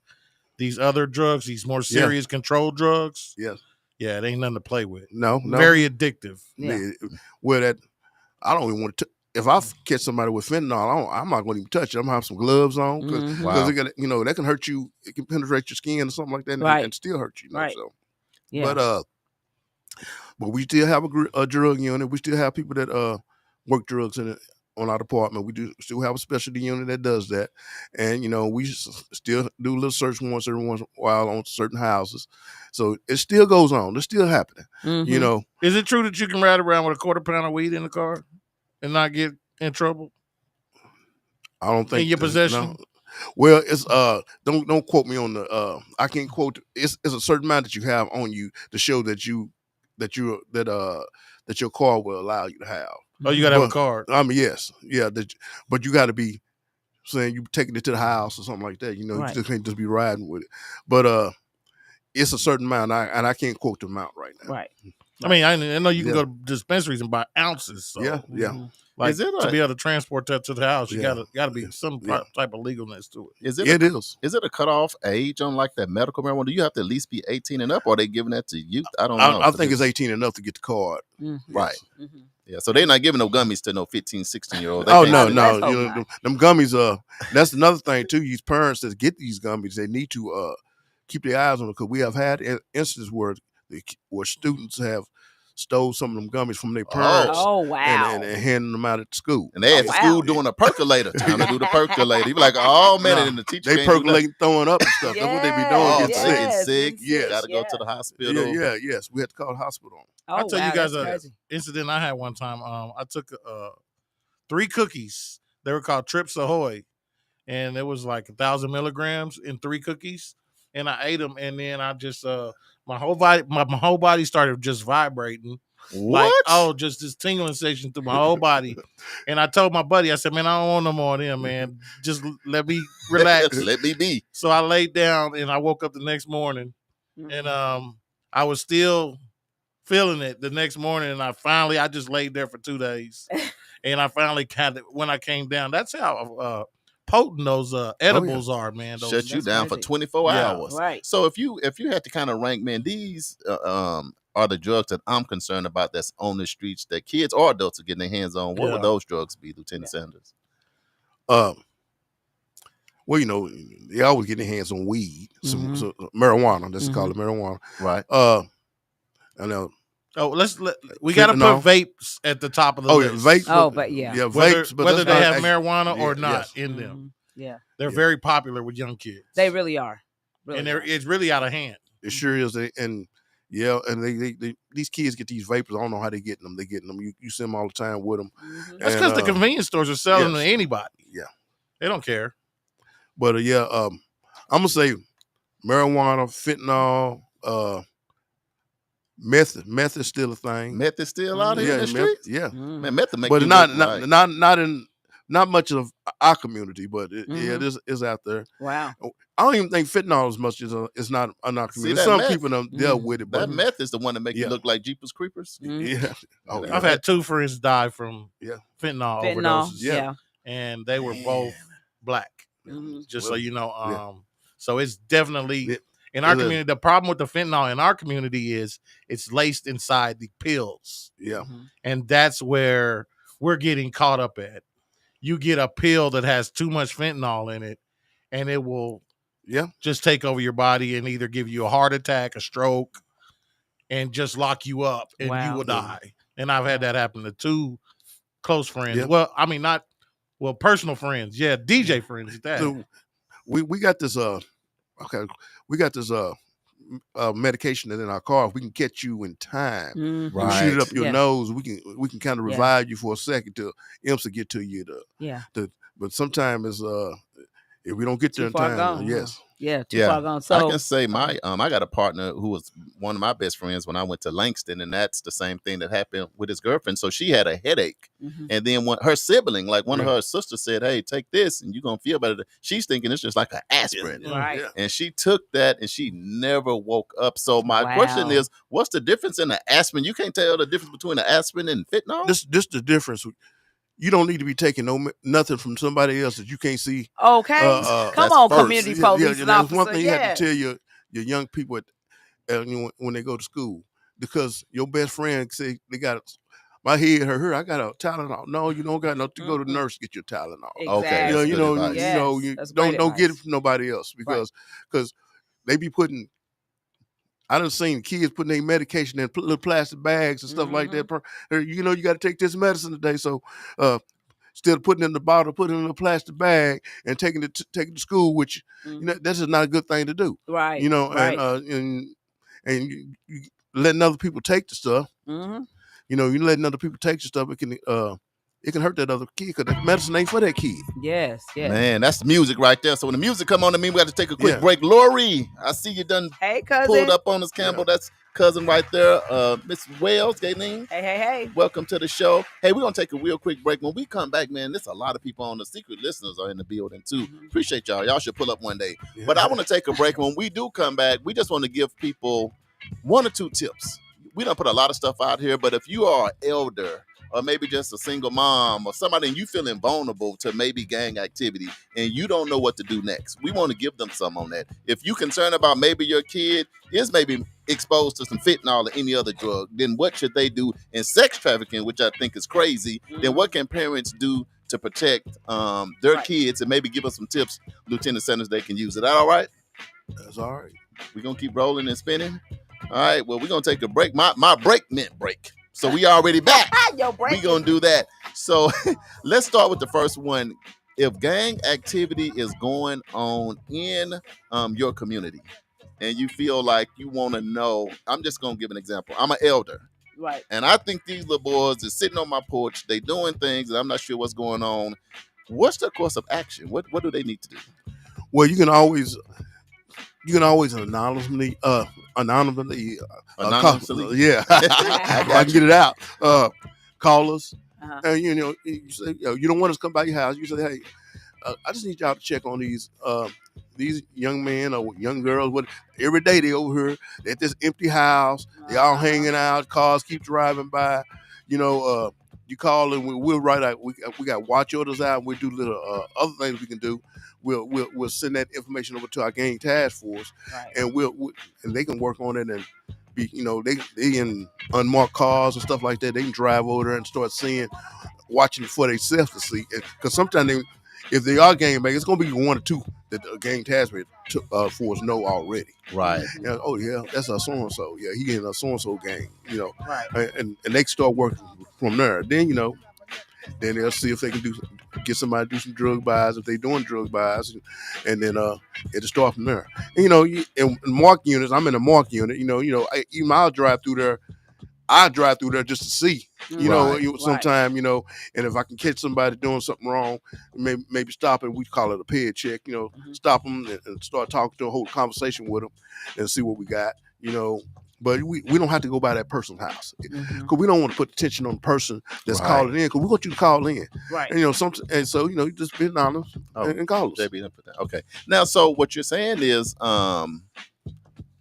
These other drugs, these more serious controlled drugs, it ain't nothing to play with. No, very addictive. Yeah. Where that I don't even want to. If I catch somebody with fentanyl, I'm not going to even touch it. I'm gonna have some gloves on because that can hurt you. It can penetrate your skin or something like that, and still hurt you. Right. So, yeah. But we still have a drug unit. We still have people that work drugs on our department. We still have a specialty unit that does that, and we still do a little search once every once in a while on certain houses. So it still goes on. It's still happening. Is it true that you can ride around with a quarter pound of weed in the car and not get in trouble? I don't think in your possession. No. Well, it's don't quote me on the I can't quote. It's a certain amount that you have on you to show that your car will allow you to have. Oh, you got to have a card. I mean, yes, yeah, but you got to be saying you taking it to the house or something like that. You know, Right. you just can't just be riding with it. But it's a certain amount, and I can't quote the amount right now. Right. I mean, I know you can go to dispensaries and buy ounces. So. Yeah. Like Is it to be able to transport that to the house, you Yeah. gotta be some type of legalness to it. Is it? It is. Is it a cutoff age on like that medical marijuana? Do you have to at least be 18 and up, or are they giving that to youth? I don't know. I think it's 18 enough to get the card. Right. Mm-hmm. Yeah. So they're not giving no gummies to no 15, 16-year-old. Oh no. Let's hope You know, not. them gummies. That's another thing too. These parents that get these gummies, they need to keep their eyes on it, because we have had instances where students have stole some of them gummies from their parents. Oh wow. And handing them out at school. And they at school doing a percolator. Time to do the percolator. You be like, oh man, and the teacher They percolating, throwing up and stuff. That's what they be doing. Oh, Get they sick. get sick. Yes. Got to go to the hospital. Yes. We had to call the hospital. I'll tell you guys that's an crazy. incident I had one time. I took 3 cookies. They were called Trips Ahoy, and it was like 1,000 milligrams in 3 cookies. And I ate them, and then I just my whole body started just vibrating. What? Like, just this tingling sensation through my whole body. And I told my buddy, I said, man, I don't want no more of them, man. Just let me relax. Let me be. So I laid down, and I woke up the next morning, and I was still feeling it the next morning. And I just laid there for 2 days. And I finally when I came down, that's how potent those edibles are, man. Shut you down for 24 hours. Right. So if you had to kind of rank, man, these are the drugs that I'm concerned about that's on the streets that kids or adults are getting their hands on. What would those drugs be, Lieutenant Sanders? Well, you know, they always get their hands on weed, some marijuana. Let's call it marijuana, right? And we got to put vapes at the top of the list. Yeah, vapes. Oh, but yeah, vapes. But whether they have marijuana or not in them, they're very popular with young kids. They really are, and it's really out of hand. It sure is, and they these kids get these vapors. I don't know how they getting them. They getting them. You see them all the time with them. That's because the convenience stores are selling them to anybody. Yeah, they don't care. But I'm gonna say marijuana, fentanyl, meth is still a thing. Meth is still out here in the streets. Yeah, man, meth will make but you not much of our community, but it is out there. Wow. I don't even think fentanyl as much as it's not in our community. Some people don't deal with it, but that meth is the one that make you look like Jeepers Creepers. Yeah. I've had 2 friends die from fentanyl overdoses. Yeah. And they were both black. Just so you know. So it's definitely in our community. The problem with the fentanyl in our community is it's laced inside the pills. Yeah. And that's where we're getting caught up at. You get a pill that has too much fentanyl in it, and it will just take over your body and either give you a heart attack, a stroke, and just lock you up, and you will die. And I've had that happen to 2 close friends. Yeah. Well, I mean, personal friends. Yeah, DJ friends at that. So we got this medication that in our car. If we can catch you in time, we shoot it up your nose. We can kind of revive you for a second till IMSA get to you. But sometimes if we don't get there in time, too far gone. So I can say I got a partner who was one of my best friends when I went to Langston, and that's the same thing that happened with his girlfriend. So she had a headache, and then when her sibling, like one of her sisters, said, "Hey, take this, and you're gonna feel better." She's thinking it's just like an aspirin, right? And she took that, and she never woke up. So my question is, what's the difference in the aspirin? You can't tell the difference between the aspirin and fentanyl. This the difference. You don't need to be taking nothing from somebody else that you can't see. Okay, come on, first. community police. That's one thing you have to tell your young people when they go to school, because your best friend say they got my head hurt. I got a Tylenol. No, you don't got nothing. Go to the nurse, get your Tylenol. Exactly. You don't get it from nobody else, because they be putting. I done seen kids putting their medication in little plastic bags and stuff like that. You got to take this medicine today. So instead of putting it in the bottle, put it in a plastic bag and taking it to school, which that's just not a good thing to do. Right. And you letting other people take the stuff. You letting other people take the stuff. It can hurt that other kid, because the medicine ain't for that kid. Yes. Man, that's the music right there. So when the music come on, we got to take a quick break. Lori, I see you done pulled up on us, Campbell. That's cousin right there, Miss Wells, Gayleen. Hey. Welcome to the show. Hey, we're going to take a real quick break. When we come back, man, there's a lot of people on the secret listeners are in the building too. Appreciate y'all. Y'all should pull up one day. Yeah. But I want to take a break. When we do come back, we just want to give people 1 or 2 tips. We don't put a lot of stuff out here, but if you are an elder or maybe just a single mom or somebody and you feeling vulnerable to maybe gang activity and you don't know what to do next, we want to give them some on that. If you're concerned about maybe your kid is maybe exposed to some fentanyl or any other drug, then what should they do in sex trafficking, which I think is crazy? Then what can parents do to protect their kids, and maybe give us some tips, Lieutenant Sanders, they can use. Is that all right? That's all right. We're going to keep rolling and spinning. All right, well, we're going to take a break. My break meant break. So we already back. We're going to do that. So let's start with the first one. If gang activity is going on in your community and you feel like you want to know, I'm just going to give an example. I'm an elder. Right. And I think these little boys are sitting on my porch. They doing things and I'm not sure what's going on. What's the course of action? What do they need to do? Well, you can always anonymously, Anonymously? yeah, I can get it out. Call us, and you say, you don't want us to come by your house. You say, hey, I just need y'all to check on these young men or young girls. What every day they over here at this empty house. They all hanging out. Cars keep driving by. You call and we'll write out. We got watch orders out. And we'll do little other things we can do. We'll send that information over to our gang task force, and and they can work on it and be they in unmarked cars and stuff like that. They can drive over there and start watching it for themselves to see. Because sometimes if they are gang bangers, it's gonna be 1 or 2 that the gang task force know already. Right. Oh yeah, that's a so and so. Yeah, he in a so and so gang. Right. And they can start working from there. Then then they'll see if they can get somebody to do some drug buys if they're doing drug buys, and then it'll start from there. And, in mark units, I'm in a mark unit. Even I'll drive through there. I drive through there just to see, sometime, and if I can catch somebody doing something wrong, maybe stop and we call it a ped check, stop them and start talking to them, hold a conversation with them and see what we got, But we don't have to go by that person's house because we don't want to put the tension on the person that's calling in, because we want you to call in. Right. And, so, you just be honest and call us. Okay. Now, so what you're saying is,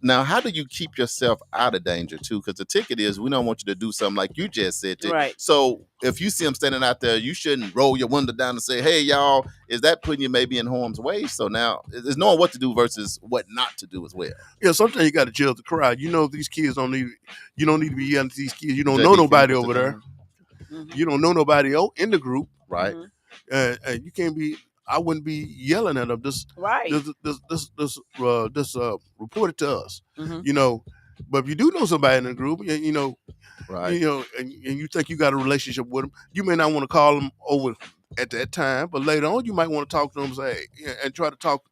now, how do you keep yourself out of danger, too? Because the ticket is we don't want you to do something like you just said. Right. So if you see them standing out there, you shouldn't roll your window down and say, hey, y'all, is that putting you maybe in harm's way? So now it's knowing what to do versus what not to do as well. Yeah, sometimes you got to judge the crowd. These kids you don't need to be yelling at these kids. You don't know nobody over there. You don't know nobody in the group. Right. And you can't be. I wouldn't be yelling at them. This reported to us, But if you do know somebody in the group, right, and you think you got a relationship with them, you may not want to call them over at that time, but later on you might want to talk to them and say, and try to talk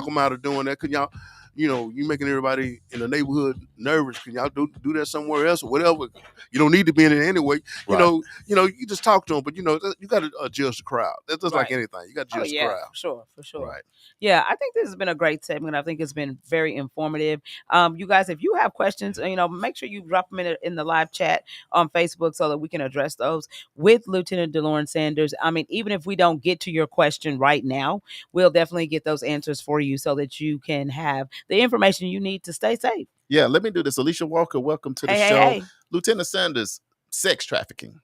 them out of doing that. Cause y'all, you making everybody in the neighborhood nervous. Can y'all do that somewhere else or whatever? You don't need to be in it anyway. Right. You just talk to them, but you got to adjust the crowd. That's just like anything. You got to adjust the crowd. For sure. Right. Yeah, I think this has been a great segment. I think it's been very informative. You guys, if you have questions, make sure you drop them in the live chat on Facebook so that we can address those with Lieutenant DeLauren Sanders. I mean, even if we don't get to your question right now, we'll definitely get those answers for you so that you can have the information you need to stay safe. Yeah, let me do this. Alicia Walker, welcome to the show. Hey. Lieutenant Sanders, sex trafficking.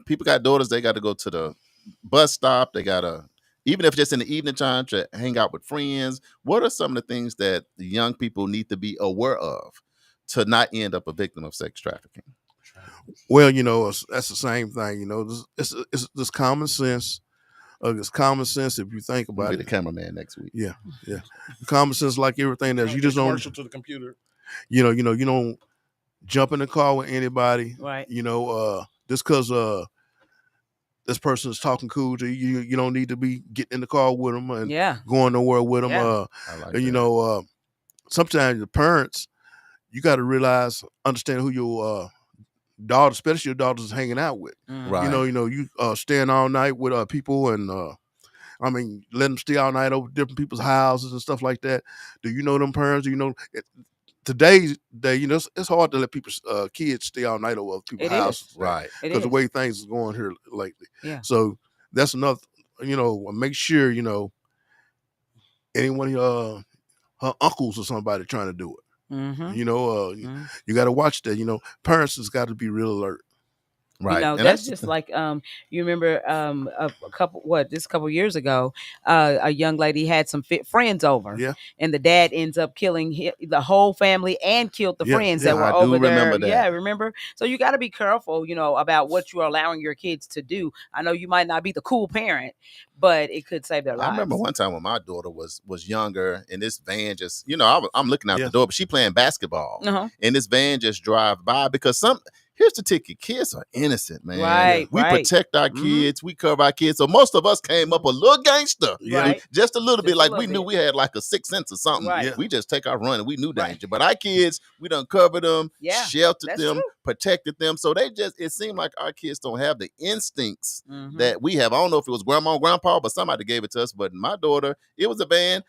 People got daughters, they got to go to the bus stop. They got to, even if just in the evening time, to hang out with friends. What are some of the things that the young people need to be aware of to not end up a victim of sex trafficking? Well, that's the same thing. It's common sense. It's common sense if you think about it. Be the cameraman next week. Yeah. Common sense, like everything else. You just don't commercial to the computer. You don't jump in the car with anybody. Right. Just because this person is talking cool to you, you don't need to be getting in the car with them and going nowhere with them. Yeah. Sometimes the parents, you got to understand who your daughter, especially your daughters, is hanging out with. Right. You staying all night with people and let them stay all night over different people's houses and stuff like that. Do you know them parents? Do you know today's day, it's hard to let people kids stay all night over people's houses, right? Because the way things is going here lately. Yeah. So that's another. Make sure anyone her uncles or somebody trying to do it. Mm-hmm. You got to watch that. Parents has got to be real alert. Right. And that's just like you remember a couple years ago, a young lady had some friends over, and the dad ends up killing the whole family and killed the friends that were over there. Remember that. Yeah, remember? So you got to be careful, about what you're allowing your kids to do. I know you might not be the cool parent, but it could save their lives. I remember one time when my daughter was younger, and this van just, I'm looking out the door, but she playing basketball, and this van just drive by because here's the ticket. Kids are innocent, man. Right. We protect our kids. We cover our kids. So most of us came up a little gangster. Right. Just a little bit. Like we knew we had like a sixth sense or something. Right. Yeah. We just take our run and we knew danger. But our kids, we done covered them, sheltered them, protected them. So it seemed like our kids don't have the instincts that we have. I don't know if it was grandma or grandpa, but somebody gave it to us. But my daughter, it was a van.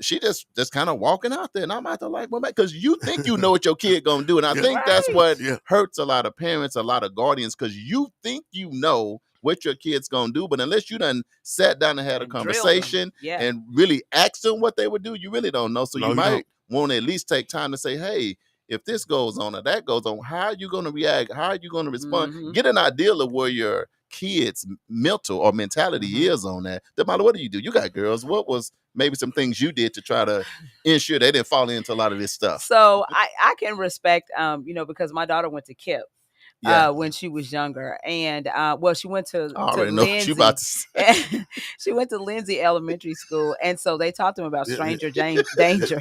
She just kind of walking out there, and I'm out there like, well, because you think you know what your kid gonna do, and I think that's what hurts a lot of parents, a lot of guardians, because you think you know what your kid's gonna do, but unless you done sat down and had a conversation and really asked them what they would do, you really don't know. So you might want to at least take time to say, hey, if this goes on or that goes on, how are you going to react? How are you going to respond? Get an idea of where your kids' mental or mentality is on that. Damali, what do? You got girls. What was maybe some things you did to try to ensure they didn't fall into a lot of this stuff? So I can respect, because my daughter went to KIPP. When she was younger, and she went to Lindsay. She went to Lindsay Elementary School, and so they taught them about stranger danger,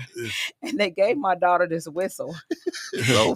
and they gave my daughter this whistle.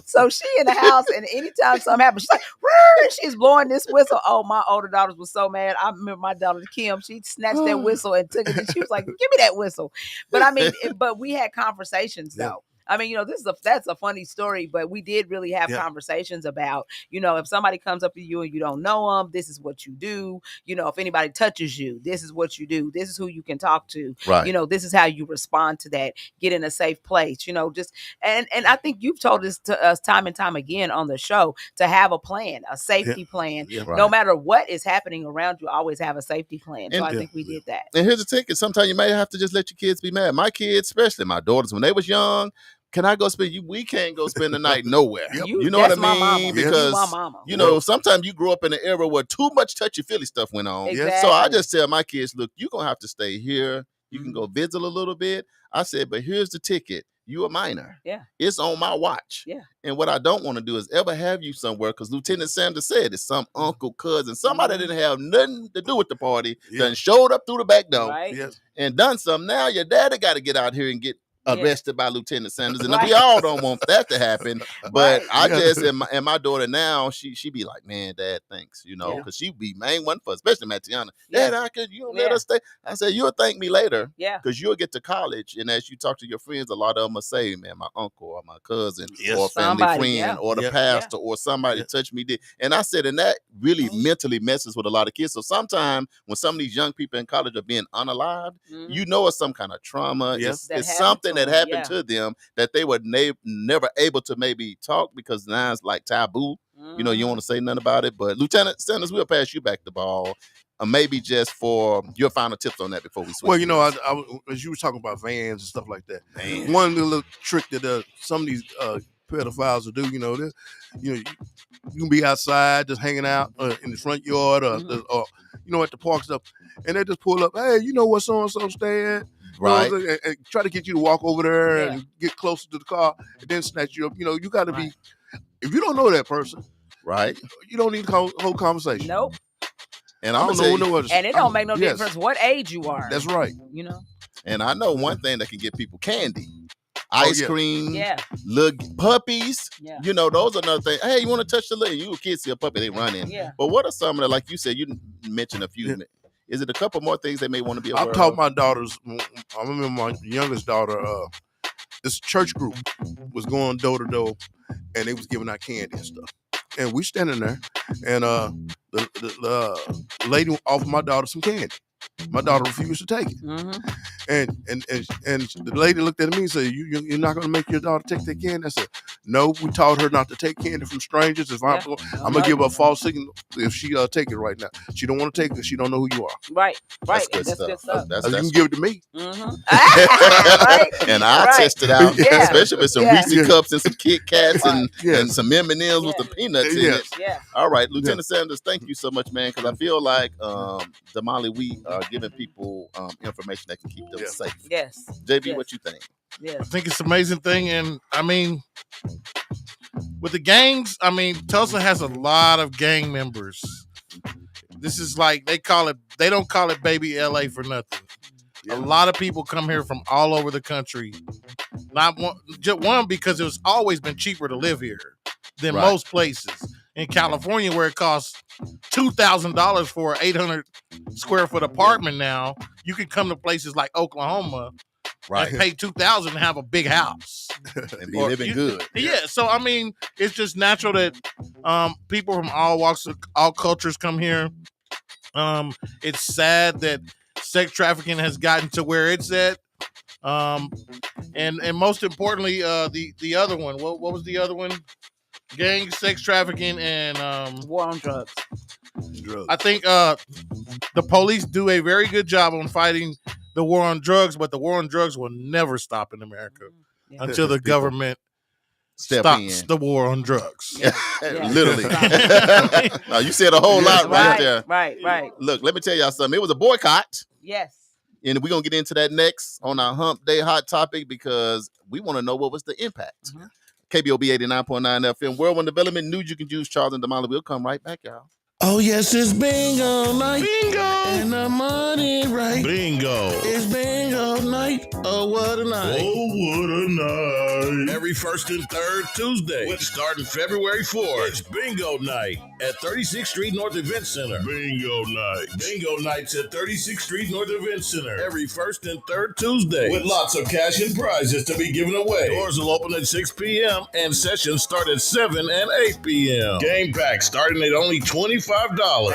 So she in the house, and anytime something happens, she's like, "Rrr!" She's blowing this whistle. Oh, my older daughters were so mad. I remember my daughter Kim, she snatched that whistle and took it, and she was like, "Give me that whistle." But I mean, but we had conversations though. I mean, that's a funny story, but we did really have conversations about, if somebody comes up to you and you don't know them, this is what you do. If anybody touches you, this is what you do. This is who you can talk to. Right. This is how you respond to that. Get in a safe place. And I think you've told this to us time and time again on the show to have a plan, a safety plan. Yeah, right. No matter what is happening around you, always have a safety plan. So I think we did that. And here's the ticket. Sometimes you may have to just let your kids be mad. My kids, especially my daughters, when they was young, can I go spend we can't go spend the night nowhere. You know what I mean? Mama. Because sometimes you grew up in an era where too much touchy-feely stuff went on. Exactly. So I just tell my kids, look, you're gonna have to stay here. You can go visit a little bit. I said, but here's the ticket. You a minor. Yeah. It's on my watch. Yeah. And what I don't want to do is ever have you somewhere, because Lieutenant Sanders said it's some uncle, cousin, somebody that didn't have nothing to do with the party, done showed up through the back door and done something. Now your daddy got to get out here and get arrested by Lieutenant Sanders, and we all don't want that to happen. But I just and my daughter now, she be like, man, Dad, thanks, because she be main one for, especially Matiana. Dad, you don't let us stay. I said, you'll thank me later, because you'll get to college, and as you talk to your friends, a lot of them will say, man, my uncle or my cousin or a family friend or the pastor or somebody touched me. And I said, and that really mentally messes with a lot of kids. So sometimes when some of these young people in college are being unalived, it's some kind of trauma. It's something that happened to them that they were never able to maybe talk, because now it's like taboo. You don't want to say nothing about it. But Lieutenant Sanders, we'll pass you back the ball. Maybe just for your final tips on that before we switch. Well, I as you were talking about vans and stuff like that, one little trick that some of these pedophiles will do, you can be outside just hanging out in the front yard or at the park stuff, and they just pull up, hey, where so and so staying. Right. And try to get you to walk over there and get closer to the car and then snatch you up. You got to be, if you don't know that person, right, you don't need to hold conversation. Nope. And I don't know and it don't make no difference what age you are. That's right. And I know one thing that can get people: candy, ice cream, little puppies. Yeah. Those are another thing. Hey, you want to touch the little? You kids see a puppy, they run in. Yeah. But what are some of the, like you said, you mentioned a few. Yeah. Is it a couple more things they may want to be aware of? I've taught my daughters. I remember my youngest daughter, this church group was going door to door, and they was giving out candy and stuff. And we standing there, and the lady offered my daughter some candy. My daughter refused to take it. And the lady looked at me and said, you're not going to make your daughter take that candy? I said, no, we taught her not to take candy from strangers. If I'm going to give her a false signal if she take it right now. She don't want to take it. She don't know who you are. Right. That's good stuff. You can give it to me. And I'll test it out, especially with some Reese cups and some Kit Kats and some M&Ms with the peanuts in it. All right, Lieutenant Sanders, thank you so much, man, because I feel like, Damali, we are giving people information that can keep them safe. Yes. JB, what you think? I think it's an amazing thing. And I mean, with the gangs, I mean, Tulsa has a lot of gang members. This is like, they don't call it baby LA for nothing. A lot of people come here from all over the country. Not one, because it's always been cheaper to live here than most places. In California, where it costs $2,000 for an 800 square foot apartment now, you can come to places like Oklahoma and pay $2,000 and have a big house and be living good. Yeah, so I mean, it's just natural that people from all walks, all cultures come here. It's sad that sex trafficking has gotten to where it's at. And most importantly, the other one. What was the other one? Gang, sex trafficking, and war on drugs. I think the police do a very good job on fighting the war on drugs, but the war on drugs will never stop in America until the government stops the war on drugs. Literally. No, you said a whole lot right there. Right. Look, let me tell y'all something. It was a boycott. Yes. And we're going to get into that next on our Hump Day Hot Topic because we want to know what was the impact. KBOB 89.9 FM, World One Development, News You Can Use, Charles and Damali. We'll come right back, y'all. Oh, yes, it's bingo night. Bingo. And the money right. Bingo. It's bingo night. Oh, what a night. Oh, what a night. Every first and third Tuesday, starting February 4th, it's bingo night at 36th Street North Event Center. Bingo night. Bingo nights at 36th Street North Event Center. Every first and third Tuesday, with lots of cash and prizes to be given away. Doors will open at 6 p.m. and sessions start at 7 and 8 p.m. Game packs starting at only $25.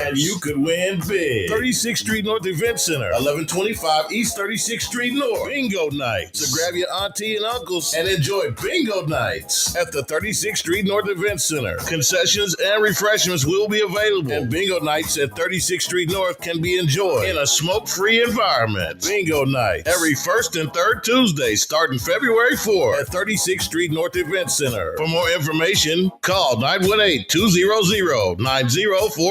And you could win big. 36th Street North Event Center, 1125 East 36th Street North. Bingo nights. So grab your auntie and uncles and enjoy bingo nights at the 36th Street North Event Center. Concessions and refreshments will be available. And bingo nights at 36th Street North can be enjoyed in a smoke-free environment. Bingo night every first and third Tuesday starting February 4th at 36th Street North Event Center. For more information, call 918-200-9046.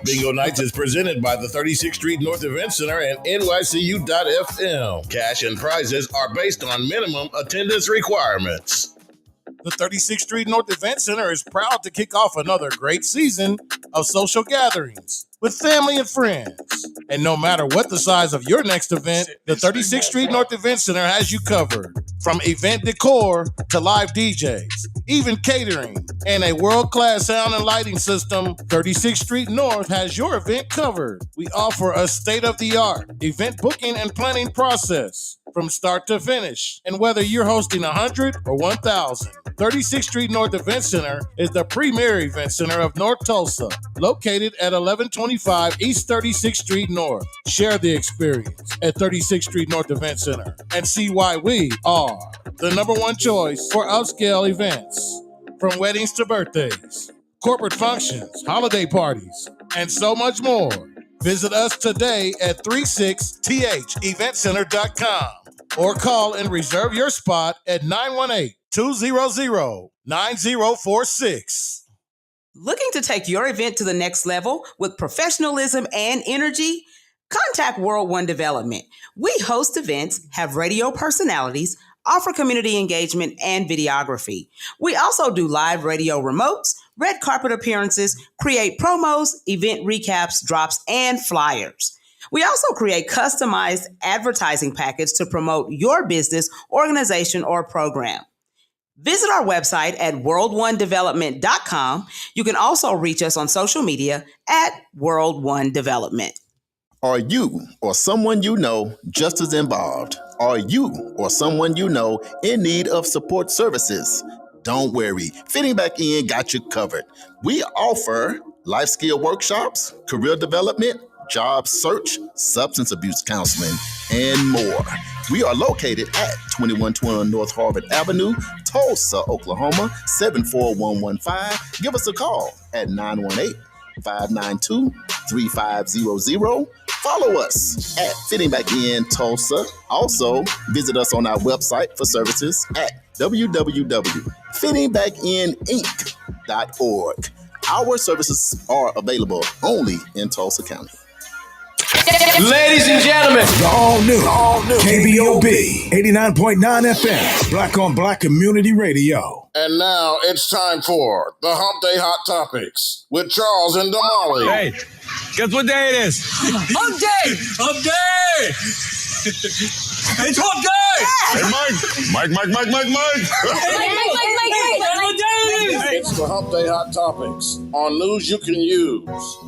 Bingo Nights is presented by the 36th Street North Event Center and NYCU.FM. Cash and prizes are based on minimum attendance requirements. The 36th Street North Event Center is proud to kick off another great season of social gatherings with family and friends. And no matter what the size of your next event, the 36th Street North Event Center has you covered. From event decor to live DJs, even catering, and a world-class sound and lighting system, 36th Street North has your event covered. We offer a state-of-the-art event booking and planning process from start to finish. And whether you're hosting 100 or 1,000, 36th Street North Event Center is the premier event center of North Tulsa, located at 1125 East 36th Street North. Share the experience at 36th Street North Event Center and see why we are the number one choice for upscale events. From weddings to birthdays, corporate functions, holiday parties, and so much more. Visit us today at 36theventcenter.com or call and reserve your spot at 918-200-9046. Looking to take your event to the next level with professionalism and energy? Contact World One Development. We host events, have radio personalities, offer community engagement and videography. We also do live radio remotes, red carpet appearances, create promos, event recaps, drops, and flyers. We also create customized advertising packets to promote your business, organization, or program. Visit our website at world1development.com. You can also reach us on social media at World One Development. Are you or someone you know just as involved? Are you or someone you know in need of support services? Don't worry, Fitting Back In got you covered. We offer life skill workshops, career development, job search, substance abuse counseling, and more. We are located at 2120 North Harvard Avenue, Tulsa, Oklahoma, 74115. Give us a call at 918-592-3500. Follow us at Fitting Back In Tulsa. Also, visit us on our website for services at www.fittingbackininc.org. Our services are available only in Tulsa County. Ladies and gentlemen, the all new KBOB 89.9 FM, Black on Black Community Radio. And now it's time for the Hump Day Hot Topics with Charles and Damali. Hey, guess what day it is? Hump Day! Hump Day! It's Hump Day! Hey, Mike! Hey, Mike! What day it is? It's the Hump Day Hot Topics on news you can use.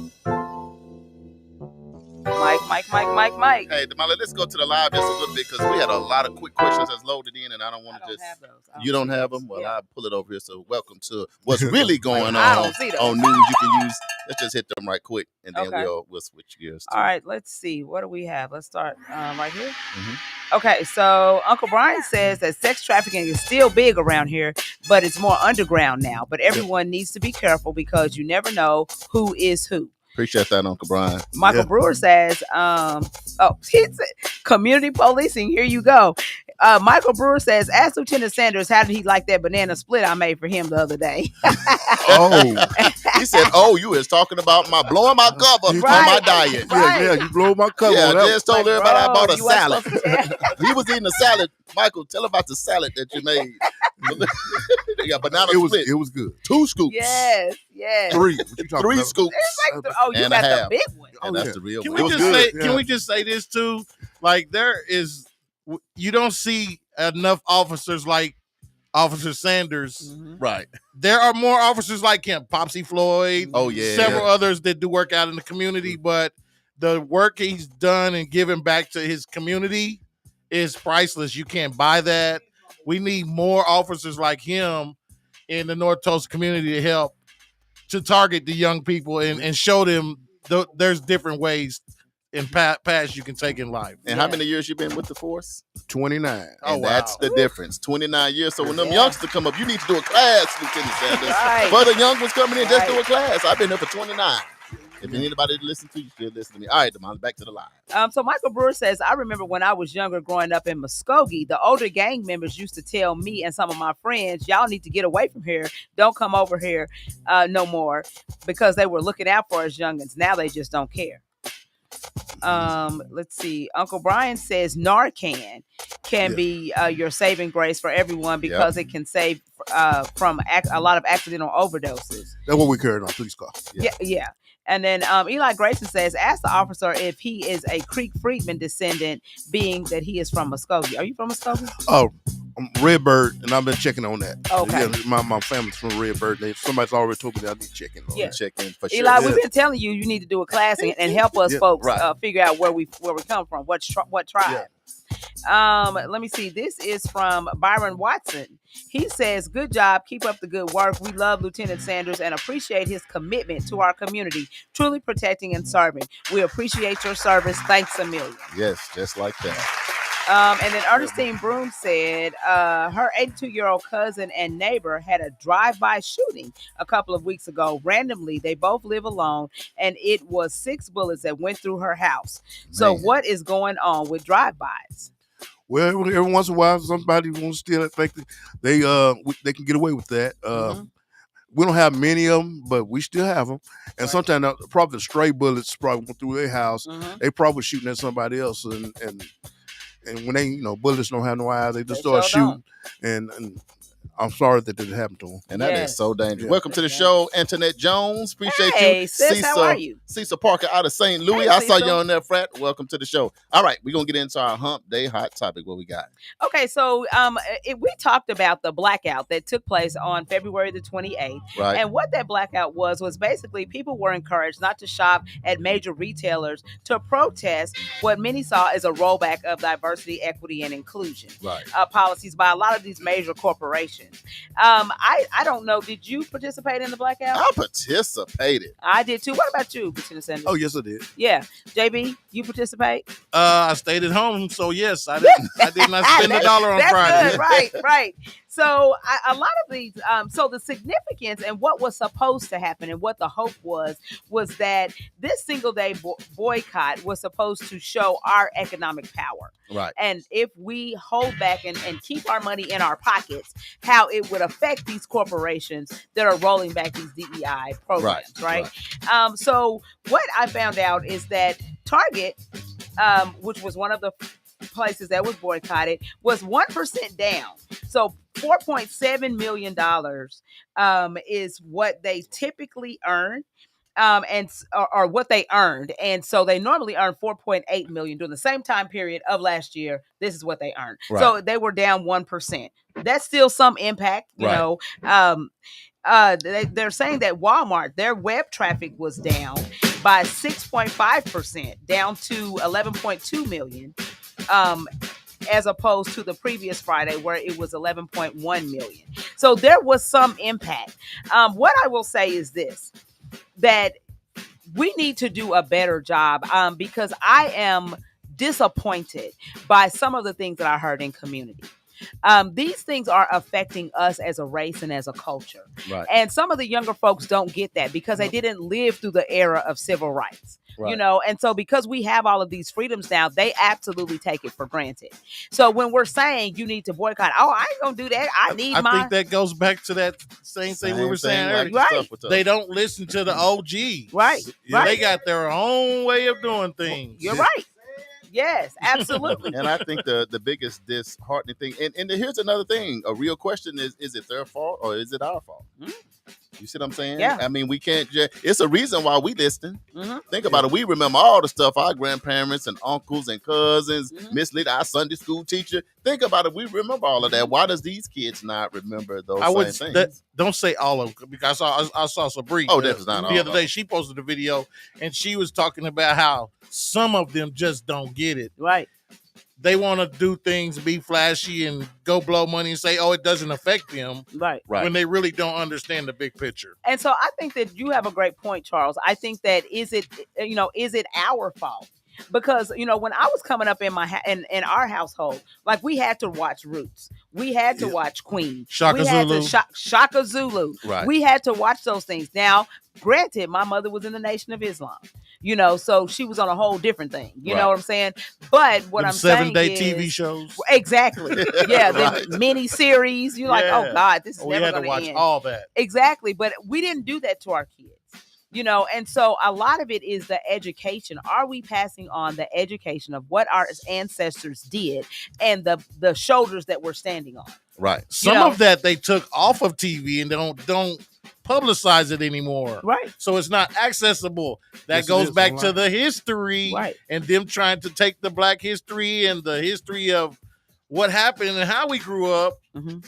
Mike. Hey, Damali, let's go to the live just a little bit because we had a lot of quick questions that's loaded in, and I don't want to just. Have those. You don't have them? Well, I'll pull it over here. So, welcome to what's really going I on don't see those. on news you can use. Let's just hit them right quick, and then Okay. we'll switch gears. All right, let's see. What do we have? Let's start right here. Mhm. Okay, so Uncle Brian says that sex trafficking is still big around here, but it's more underground now. But everyone needs to be careful because you never know who is who. Appreciate that, Uncle Brian. Michael Brewer says, he said, community policing, here you go. Michael Brewer says, ask Lieutenant Sanders, how did he like that banana split I made for him the other day? He said, you was talking about blowing my cover on my diet. Yeah, you blow my cover. Yeah, on that. just told everybody I bought a you weren't salad. supposed to- He was eating a salad. Michael, tell him about the salad that you made. Yeah, banana split. It was good. 2 scoops. Yes. 3. What you talking 3 about? scoops. It's like, you And a got the half. big one. And that's the real Can one. we It was just good. say? Can we just say this too? Like you don't see enough officers like Officer Sanders. Right. There are more officers like him, Popsy Floyd. Oh, yeah. Several others that do work out in the community, but the work he's done and giving back to his community is priceless. You can't buy that. We need more officers like him in the North Tulsa community to help to target the young people and show them there's different ways in paths you can take in life. And how many years you been with the force? 29. And that's the difference. 29 years. So when them youngsters come up, you need to do a class, Lieutenant Sanders. Right. For the young ones coming in, just do a class. I've been here for 29. If anybody to listen to, you should listen to me. All right, Damali, back to the live. So Michael Brewer says, I remember when I was younger growing up in Muskogee, the older gang members used to tell me and some of my friends, y'all need to get away from here. Don't come over here no more, because they were looking out for us youngins. Now they just don't care. Let's see. Uncle Brian says Narcan can be your saving grace for everyone because it can save from a lot of accidental overdoses. That's what we carried on police car. Yeah. And then Eli Grayson says, ask the officer if he is a Creek Freedman descendant, being that he is from Muskogee. Are you from Muskogee? Oh, I'm Redbird, and I've been checking on that. Okay. Yeah, my family's from Redbird. Somebody's already told me that I need checking on it. Checking for sure. Eli, we've been telling you need to do a class and help us folks figure out where we come from, what tribe. Let me see. This is from Byron Watson. He says, good job. Keep up the good work. We love Lieutenant Sanders and appreciate his commitment to our community, truly protecting and serving. We appreciate your service. Thanks a million. Yes, just like that. And then Ernestine Broom said her 82-year-old cousin and neighbor had a drive-by shooting a couple of weeks ago. Randomly, they both live alone, and it was 6 bullets that went through her house. So what is going on with drive-bys? Well, every once in a while, somebody wants to steal it. They can get away with that. We don't have many of them, but we still have them. And sometimes probably the stray bullets probably went through their house. They probably shooting at somebody else, and when they, bullets don't have no eyes, they just start shooting. And I'm sorry that didn't happen to them. And that is so dangerous. Welcome to the show, Antoinette Jones. Appreciate you. Sis, how are you? Cecil Parker out of St. Louis. I saw you on there, Frat. Welcome to the show. All right, we're going to get into our Hump Day Hot Topic. What we got? Okay, so we talked about the blackout that took place on February the 28th. Right. And what that blackout was basically people were encouraged not to shop at major retailers to protest what many saw as a rollback of diversity, equity, and inclusion Right. policies by a lot of these major corporations. significance. I don't know. Did you participate in the blackout? I participated. I did too. What about you, Lieutenant Sanders? Oh, yes, I did. Yeah. JB, you participate? I stayed at home, so yes, I did not spend $1 on That's Friday. good. Right. So a lot of these, so the significance and what was supposed to happen and what the hope was that this single day boycott was supposed to show our economic power. Right. And if we hold back and keep our money in our pockets, how it would affect these corporations that are rolling back these DEI programs, right? So what I found out is that Target, which was one of the places that was boycotted, was 1% down. So $4.7 million is what they typically earn. Or what they earned. And so they normally earn $4.8 million during the same time period of last year. This is what they earned. Right. So they were down 1%. That's still some impact, you know. They're saying that Walmart, their web traffic was down by 6.5%, down to 11.2 million. As opposed to the previous Friday where it was 11.1 million. So there was some impact. What I will say is this, that we need to do a better job because I am disappointed by some of the things that I heard in community. These things are affecting us as a race and as a culture. Right. And some of the younger folks don't get that because they didn't live through the era of civil rights. Right. You know, and so because we have all of these freedoms now, they absolutely take it for granted. So when we're saying you need to boycott, I ain't gonna do that. I think that goes back to that same thing we were saying earlier. Right. They don't listen to the OG. Right. They got their own way of doing things. You're right. Yes, absolutely. And I think the biggest disheartening thing, and here's another thing, a real question is it their fault or is it our fault? Mm-hmm. You see what I'm saying? Yeah. I mean, we can't just, it's a reason why we listen. Mm-hmm. Think about it. We remember all the stuff our grandparents and uncles and cousins, Miss Lita, our Sunday school teacher. Think about it. We remember all of that. Why does these kids not remember those same things? Don't say all of them, because I saw Sabrina the other day. She posted a video and she was talking about how some of them just don't get it. Right. They want to do things, be flashy, and go blow money and say, "Oh, it doesn't affect them." Right. When they really don't understand the big picture. And so I think that you have a great point, Charles. I think that is it our fault? Because when I was coming up in in our household, like we had to watch Roots, we had to watch Queen, Shaka Zulu. Shaka Zulu. Right. We had to watch those things. Now, granted, my mother was in the Nation of Islam. So she was on a whole different thing. You know what I'm saying? But what I'm saying is 7-day TV shows. Exactly. Yeah, the mini series. You're like, oh God, this is never going to watch end. all that. Exactly. But we didn't do that to our kids. And so a lot of it is the education. Are we passing on the education of what our ancestors did and the shoulders that we're standing on? Right. Some of that they took off of TV and don't publicize it anymore. Right. So it's not accessible. That goes back to the history and them trying to take the Black history and the history of what happened and how we grew up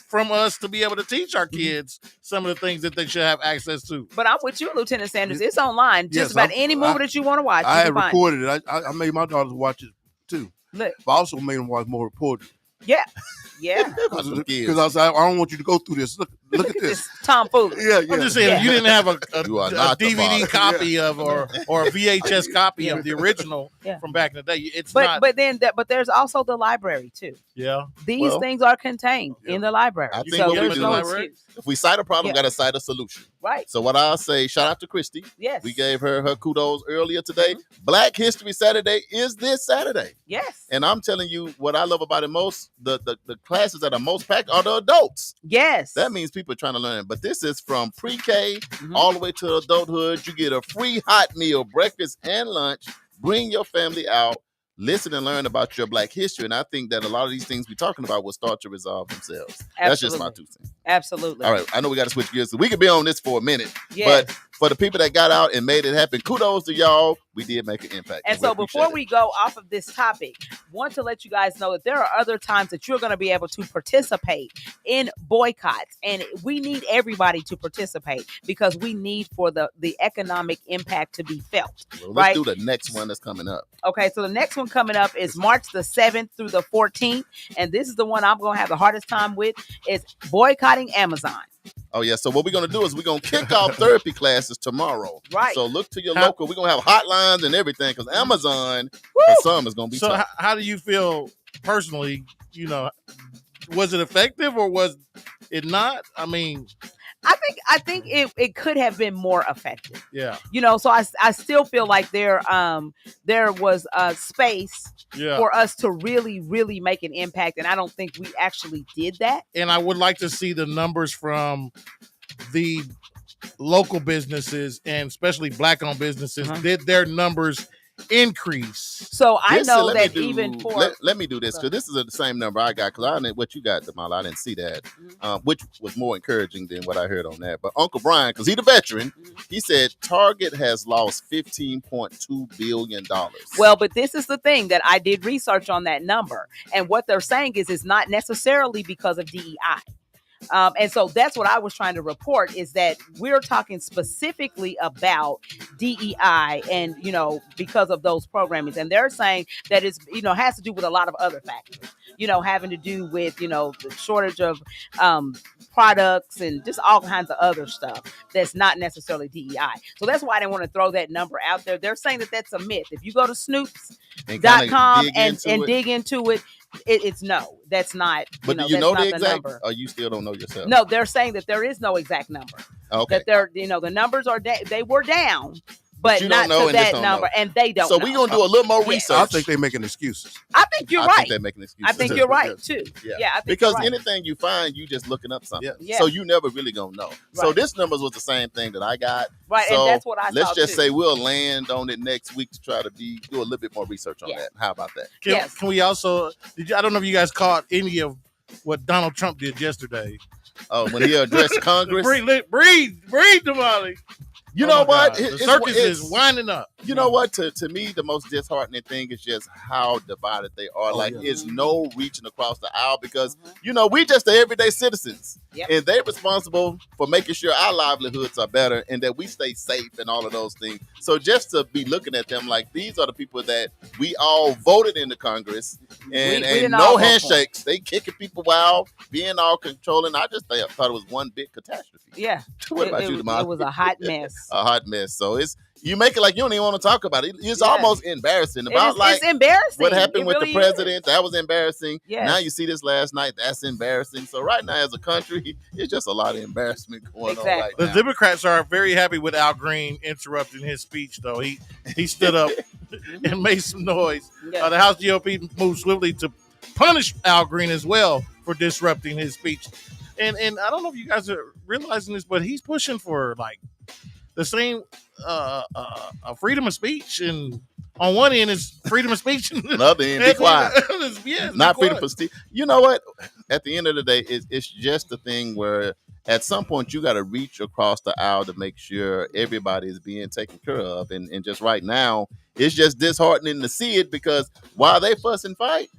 from us to be able to teach our kids some of the things that they should have access to. But I'm with you, Lieutenant Sanders. It's online. Just about any movie that you want to watch. I recorded it. I made my daughters watch it too. Look. But I also made them watch more reported. Yeah. Yeah. Because I was like, I don't want you to go through this. Look at this. Tomfoolery. Yeah. I'm just saying, if you didn't have a DVD copy of or a VHS copy of the original from back in the day, it's not. But there's also the library too. Yeah. These things are contained in the library. I think so there's no excuse. If we cite a problem, got to cite a solution. Right. So what I'll say, shout out to Christy. Yes. We gave her kudos earlier today. Black History Saturday is this Saturday. Yes. And I'm telling you what I love about it most, the classes that are most packed are the adults. Yes. That means people are trying to learn. But this is from pre-K all the way to adulthood. You get a free hot meal, breakfast and lunch. Bring your family out. Listen and learn about your Black history. And I think that a lot of these things we're talking about will start to resolve themselves. Absolutely. That's just my 2 cents. Absolutely. All right. I know we got to switch gears. So we could be on this for a minute. Yes. But for the people that got out and made it happen, kudos to y'all. We did make an impact. And so before we go off of this topic, want to let you guys know that there are other times that you're going to be able to participate in boycotts. And we need everybody to participate because we need for the economic impact to be felt. Well, let's do the next one that's coming up. Okay, so the next one coming up is March the 7th through the 14th. And this is the one I'm going to have the hardest time with. It's boycott boycotting Amazon. Oh, yeah. So what we're going to do is we're going to kick off therapy classes tomorrow. Right. So look to your local. We're going to have hotlines and everything because Amazon for some is going to be tough. How do you feel personally? Was it effective or was it not? I mean, I think it could have been more effective. Yeah. So I still feel like there was space for us to really, really make an impact. And I don't think we actually did that. And I would like to see the numbers from the local businesses and especially Black-owned businesses. Did their numbers increase? So I know that even for let me do this because this is the same number I got because I didn't what you got, Damali. I didn't see that, which was more encouraging than what I heard on that. But Uncle Brian, because he's the veteran, he said Target has lost $15.2 billion. Well, but this is the thing that I did research on that number, and what they're saying is it's not necessarily because of DEI. And so that's what I was trying to report is that we're talking specifically about DEI and, because of those programmings. And they're saying that it's, has to do with a lot of other factors, having to do with, the shortage of products and just all kinds of other stuff that's not necessarily DEI. So that's why I didn't want to throw that number out there. They're saying that that's a myth. If you go to snoops.com and dig into it, it's no, that's not. But do you know the exact number? Or you still don't know yourself? No, they're saying that there is no exact number. Okay. That they're, the numbers are they were down, but not to that number, and they don't. So we're gonna do a little more research. I think they're making excuses. I think you're right. I think they're making excuses. I think you're right too. Yeah, I think because you're right. anything you find, you just looking up something. Yeah. So you never really gonna know. Right. So this numbers was the same thing that I got. Right, so and that's what I saw. Let's just say we'll land on it next week to try to do a little bit more research on that. How about that? Can we also? I don't know if you guys caught any of what Donald Trump did yesterday. Oh, when he addressed Congress. breathe, Damali. You know what? The circus is winding up. You know what? To me, the most disheartening thing is just how divided they are. It's no reaching across the aisle because, we just the everyday citizens. Yep. And they're responsible for making sure our livelihoods are better and that we stay safe and all of those things. So just to be looking at them like these are the people that we all voted into Congress and no handshakes. They kicking people out, being all controlling. I just thought it was one big catastrophe. Yeah. What about you, Damali? It was a hot mess. A hot mess. So you make it like you don't even want to talk about it. It's almost embarrassing. It's embarrassing. What happened with really the president? That was embarrassing. Yes. Now you see this last night. That's embarrassing. So right now, as a country, it's just a lot of embarrassment going on right now. The Democrats are very happy with Al Green interrupting his speech, though. He stood up and made some noise. Yeah. The House GOP moved swiftly to punish Al Green as well for disrupting his speech. And I don't know if you guys are realizing this, but he's pushing for the same freedom of speech, and on one end is freedom of speech, and another end, be quiet. Not be freedom of speech. You know what? At the end of the day, it's just the thing where at some point you got to reach across the aisle to make sure everybody is being taken care of, and just right now, it's just disheartening to see it because while they fuss and fight,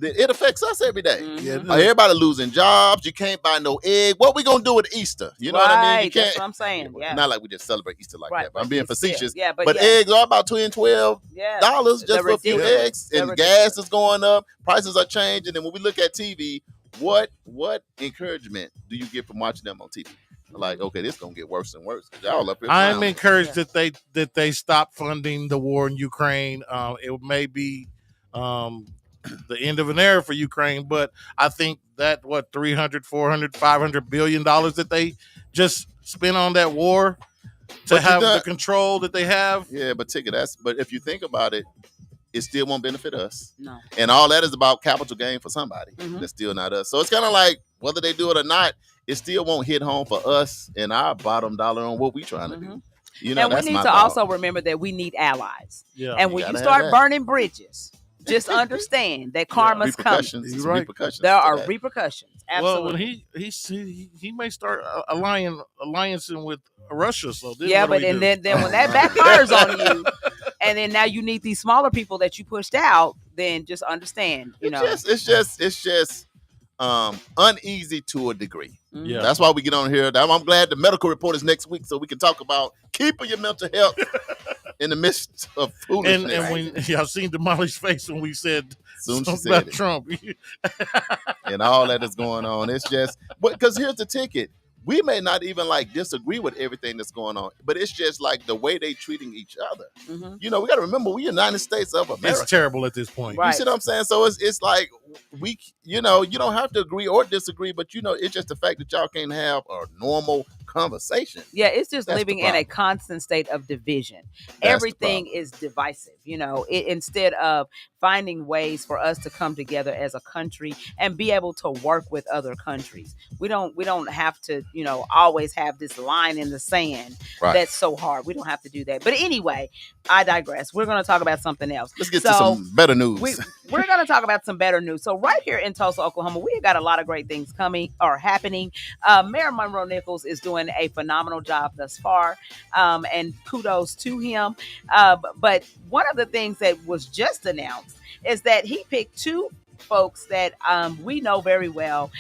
it affects us every day. Mm-hmm. Everybody losing jobs. You can't buy no egg. What we gonna do with Easter? You know what I mean? You can't, that's what I'm saying. Yeah. Not like we just celebrate Easter like that. But I'm being facetious. Yeah, but eggs are about $2 and $12 just for a few eggs, and gas is going up. Prices are changing. And when we look at TV, what encouragement do you get from watching them on TV? Like, okay, this is gonna get worse and worse. Y'all up here. I am encouraged that they stop funding the war in Ukraine. It may be the end of an era for Ukraine, but I think that $300, $400, $500 billion that they just spent on that war to have the control that they have. Yeah, but but if you think about it, it still won't benefit us. No. And all that is about capital gain for somebody. That's still not us. So it's kind of like whether they do it or not, it still won't hit home for us and our bottom dollar on what we're trying to do. And we need to also remember that we need allies. Yeah. And when you start burning bridges, just understand that karma's coming. There are repercussions. Absolutely. Well, when he may start alliancing with Russia. So then but then when that backfires on you, and then now you need these smaller people that you pushed out, then just understand. It's just uneasy to a degree. Yeah. That's why we get on here. I'm glad the medical report is next week so we can talk about keeping your mental health in the midst of foolishness. And when y'all seen Damali's face when we said Soon as she Something said about it. Trump. And all that is going on. It's just, because here's the ticket. We may not even like disagree with everything that's going on, but it's just like the way they treating each other. Mm-hmm. You know, we got to remember we United States of America. It's terrible at this point. Right. You see what I'm saying? So it's like we, you know, you don't have to agree or disagree, but you know, it's just the fact that y'all can't have a normal conversation. Yeah, it's just That's living the in a problem. constant state of division. the Everything problem. is divisive, you know, instead of finding ways for us to come together as a country and be able to work with other countries. We don't have to, you know, always have this line in the sand. Right. That's so hard. We don't have to do that. But anyway, I digress. We're going to talk about something else. Let's get to some better news. We're going to talk about some better news. So right here in Tulsa, Oklahoma, we got a lot of great things coming or happening. Mayor Monroe Nichols is doing a phenomenal job thus far, and kudos to him. But one of the things that was just announced is that he picked two folks that we know very well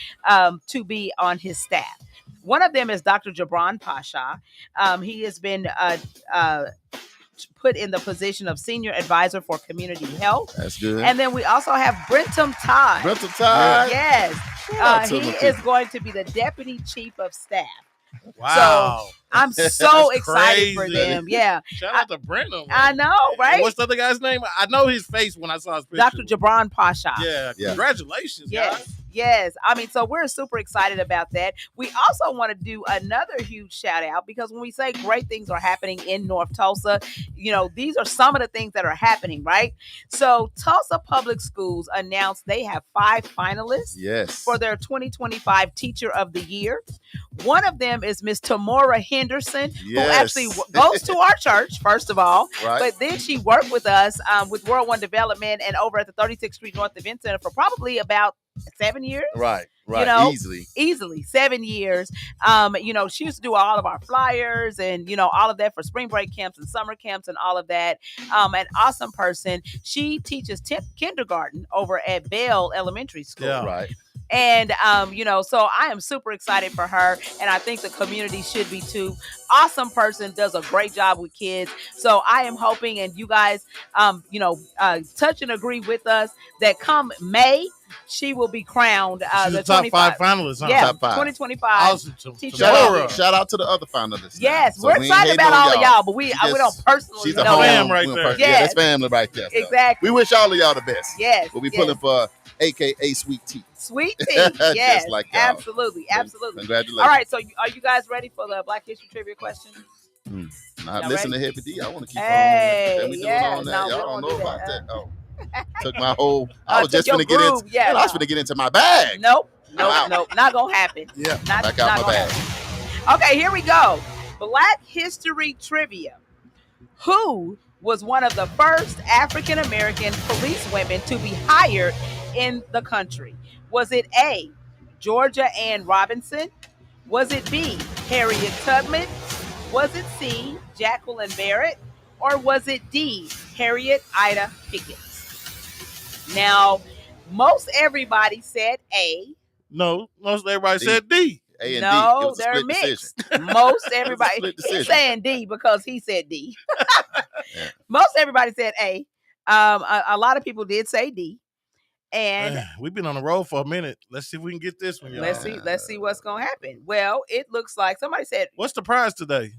to be on his staff. One of them is Dr. Jabron Pasha. He has been put in the position of Senior Advisor for Community Health. That's good. And then we also have Brentum Todd. Brentum Todd. Yes. He is going to be the Deputy Chief of Staff. Wow. So I'm so That's excited for crazy. them. Yeah. Shout out to Brenton. I know, right? What's the other guy's name? I know his face when I saw his picture. Dr. Jabron Pasha. Yeah. Yeah. Congratulations, guys. Yes. I mean, so we're super excited about that. We also want to do another huge shout out because when we say great things are happening in North Tulsa, you know, these are some of the things that are happening, right? So Tulsa Public Schools announced they have 5 finalists for their 2025 Teacher of the Year. One of them is Miss Tamora Henderson, who actually goes to our church, first of all, but then she worked with us with World One Development and over at the 36th Street North Event Center for probably about 7 years. Right. You know, easily 7 years. You know, she used to do all of our flyers and, you know, all of that for spring break camps and summer camps and all of that. An awesome person. She teaches kindergarten over at Bell Elementary School. Yeah. Right. And, you know, so I am super excited for her. And I think the community should be too. Awesome person, does a great job with kids. So I am hoping, and you guys, you know, touch and agree with us that come May, she will be crowned the top 5 finalists. Huh? Yeah, top 5. 2025. Awesome. Shout out to the other finalists. Yes, So we're excited about all of y'all, but we don't personally she's know a them. fam right there. Yeah, that's family right there. So Exactly. we wish all of y'all the best. Yes. We'll be pulling for AKA Sweet Tea. Sweet tea. Yes. Just like y'all. Absolutely. Congratulations. All right, so are you guys ready for the Black History Trivia question? Not listen to Heavy D. I want to keep on. We doing on that. No, Y'all don't know about that. that. Oh. Took my whole. I was just gonna get into. Yeah, I was gonna get into my bag. Nope. Not gonna happen. Yeah, not back out my bag. Happen. Okay, here we go. Black History Trivia. Who was one of the first African American police women to be hired in the country? Was it A, Georgia Ann Robinson? Was it B, Harriet Tubman? Was it C, Jacqueline Barrett? Or was it D, Harriet Ida Pickens? Now, most everybody said A. No, most everybody said D. A and no, D. It was they're mixed. Most everybody, he's saying D because he said D. Yeah. Most everybody said A. A lot of people did say D. And we've been on the road for a minute. Let's see if we can get this one, y'all. Let's see what's gonna happen. Well, it looks like somebody said, what's the prize today?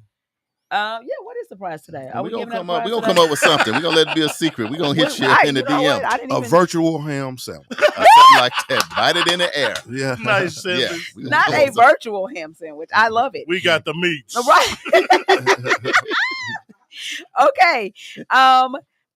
Yeah, what is the prize today? We're gonna come up with something. We're gonna let it be a secret. We're gonna hit you in the DM. A virtual ham sandwich. Something like that. Bite it in the air. Yeah. Nice sandwich. Yeah. Not a virtual ham sandwich. I love it. We got the meats. Right. Okay.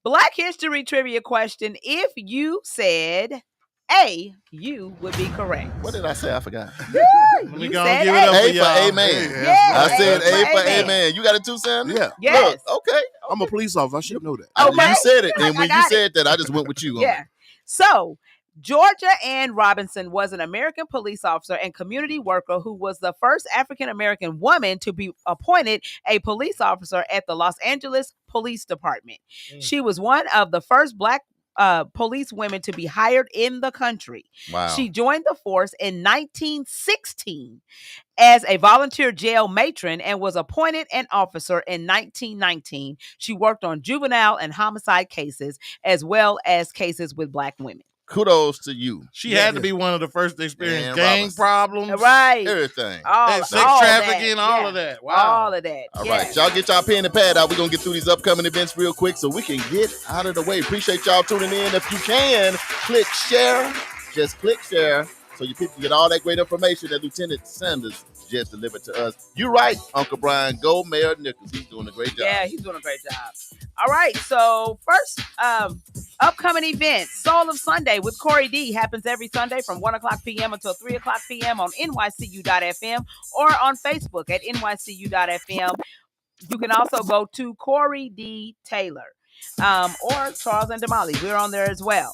Black History Trivia question. If you said A, you would be correct. What did I say? I forgot. Let me go and give it up A for y'all. amen. Yeah, I said A A for for amen. You got it too, Sam? Yeah. Yes. Look, okay. I'm a police officer. I should know that. Okay. You said it. And I when you got said that, I just went with you on Yeah. it. So, Georgia Ann Robinson was an American police officer and community worker who was the first African-American woman to be appointed a police officer at the Los Angeles Police Department. She was one of the first Black police women to be hired in the country. Wow. She joined the force in 1916 as a volunteer jail matron and was appointed an officer in 1919. She worked on juvenile and homicide cases as well as cases with Black women. kudos to you. She had to be one of the first to experience Dan gang Robinson. problems, Right. Everything. sex trafficking, all of that. Wow. All of that. All right, y'all get y'all pen and pad out. We're going to get through these upcoming events real quick so we can get out of the way. Appreciate y'all tuning in. If you can, click share. Just click share so you people get all that great information that Lieutenant Sanders just delivered to us. You're right, Uncle Brian. Go Mayor Nichols. He's doing a great job. Yeah, he's doing a great job. All right, so first upcoming event, Soul of Sunday with Corey D happens every Sunday from 1 o'clock p.m. until 3 o'clock p.m. on nycu.fm or on Facebook at nycu.fm. You can also go to Corey D. Taylor or Charles and Damali. We're on there as well.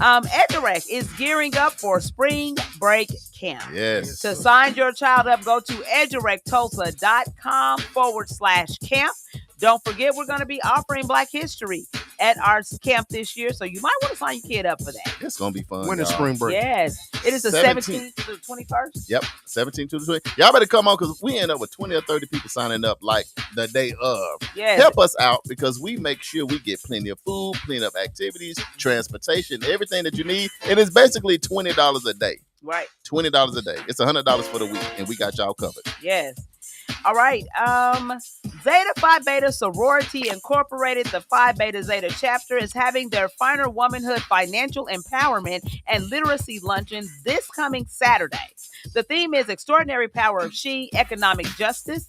EduRec is gearing up for spring break camp. Yes. To sign your child up, go to edurectulsa.com/camp. Don't forget, we're going to be offering Black History at our camp this year, so you might want to sign your kid up for that. It's going to be fun. When is spring break? Yes. It is the 17th to the 21st. Yep, 17th to the 20th. Y'all better come on because we end up with 20 or 30 people signing up like the day of. Yes. Help us out because we make sure we get plenty of food, plenty of activities, transportation, everything that you need. And it's basically $20 a day. Right. $20 a day. It's $100 for the week, and we got y'all covered. Yes. All right. Zeta Phi Beta Sorority Incorporated, the Phi Beta Zeta chapter, is having their Finer Womanhood Financial Empowerment and Literacy Luncheon this coming Saturday. The theme is Extraordinary Power of She, Economic Justice.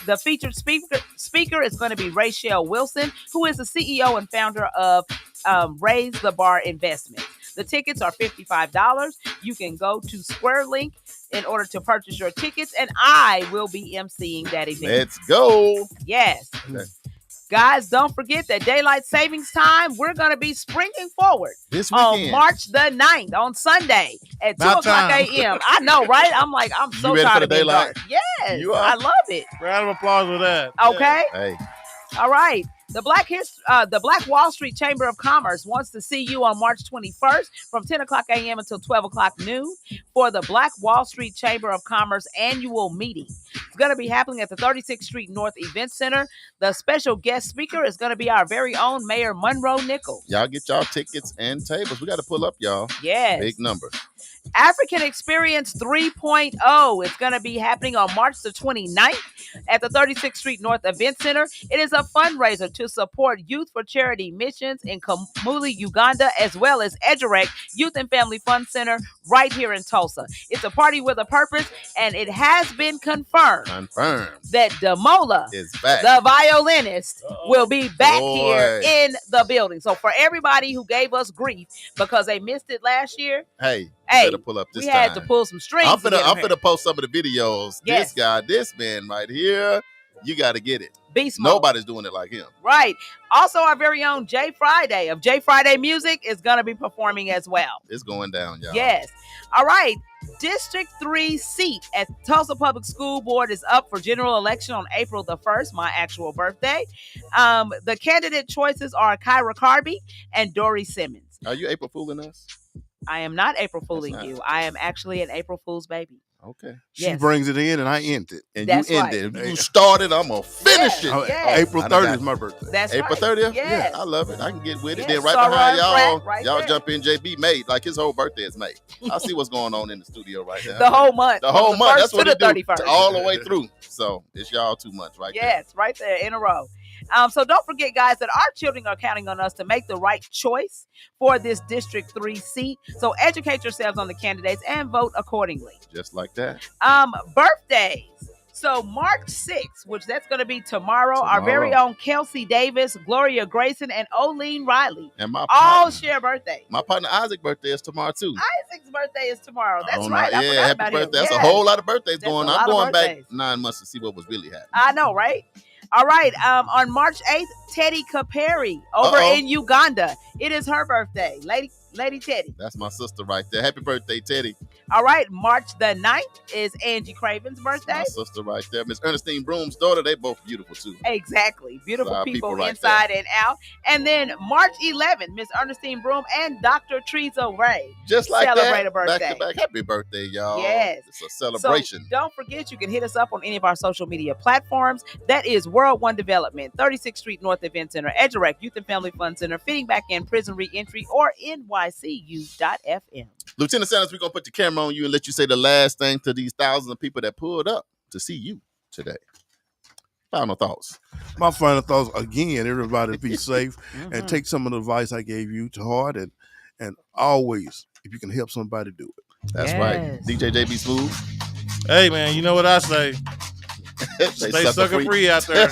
The featured speaker is going to be Rachel Wilson, who is the CEO and founder of Raise the Bar Investments. The tickets are $55. You can go to SquareLink in order to purchase your tickets, and I will be emceeing that event. Let's go. Yes. Okay. Guys, don't forget that daylight savings time, we're going to be springing forward This on weekend. March the 9th, on Sunday at 2 About o'clock time. a.m. I know, right? I'm so ready for tired the of being daylight? dark. Yes, You are? I love it. Round of applause for that. Okay. Hey, All right. The Black Wall Street Chamber of Commerce wants to see you on March 21st from 10 o'clock a.m. until 12 o'clock noon for the Black Wall Street Chamber of Commerce annual meeting. It's going to be happening at the 36th Street North Event Center. The special guest speaker is going to be our very own Mayor Monroe Nichols. y'all get y'all tickets and tables. We got to pull up, y'all. Yes. Big number. African Experience 3.0 is going to be happening on March the 29th at the 36th Street North Event Center. It is a fundraiser to support Youth for Charity missions in Kamuli, Uganda, as well as EduRec Youth and Family Fund Center right here in Tulsa. It's a party with a purpose, and it has been confirmed that Damola, is back. the violinist, will be back here in the building. So for everybody who gave us grief because they missed it last year, Hey, better pull up this we time. had to pull some strings. I'm finna post some of the videos. Yes. This man right here, you got to get it. Beast mode. Nobody's doing it like him. Right. Also, our very own Jay Friday of Jay Friday Music is going to be performing as well. It's going down, y'all. Yes. All right. District 3 seat at Tulsa Public School Board is up for general election on April the 1st, my actual birthday. The candidate choices are Kyra Carby and Dory Simmons. Are you April fooling us? I am not April fooling you. I am actually an April Fool's baby. Okay. She brings it in and I end it. And That's you right. end it. You started, I'm going to finish it. Yes. April 30th is my birthday. That's April right. 30th? Yes. Yeah, I love it. I can get with it. Yes, Then right Sarah behind y'all, Pratt right y'all there. jump in JB May. Like his whole birthday is May. I see what's going on in the studio right now. The whole month. The whole From month. 1st That's what to it the do. 31st. All the way through. So it's y'all 2 months right there. Yes, right there in a row. So don't forget, guys, that our children are counting on us to make the right choice for this District 3 seat. So educate yourselves on the candidates and vote accordingly. Just like that. Birthdays. So March 6th, which that's going to be tomorrow, our very own Kelsey Davis, Gloria Grayson, and Oline Riley And my all partner, share birthdays. my partner Isaac's birthday is tomorrow too. Isaac's birthday is tomorrow. That's Oh, right. no. I Yeah, forgot happy about birthday. him. That's Yes. a whole lot of birthdays That's going a on. lot I'm of going back birthdays. 9 months to see what was really happening. I know, right? All right. On March 8th, Teddy Kaperi over in Uganda. It is her birthday. Lady Teddy. That's my sister right there. Happy birthday, Teddy. All right, March the 9th is Angie Craven's birthday. My sister right there. Miss Ernestine Broom's daughter, they both beautiful too. Exactly. Beautiful So people right inside there. and out. And then March 11th, Miss Ernestine Broom and Dr. Teresa Ray just like celebrate that, a birthday. back to back. Happy birthday, y'all. Yes. It's a celebration. So don't forget, you can hit us up on any of our social media platforms. That is World One Development, 36th Street North Event Center, EduRec Youth and Family Fund Center, Fitting Back in Prison Reentry, or NYCU.FM. Lieutenant Sanders, we're going to put the camera on you and let you say the last thing to these thousands of people that pulled up to see you today. Final thoughts. My final thoughts, again, everybody be safe and take some of the advice I gave you to heart, and always, if you can help somebody, do it. That's right. DJ JB Smooth. Hey, man, you know what I say? Stay sucker free out there.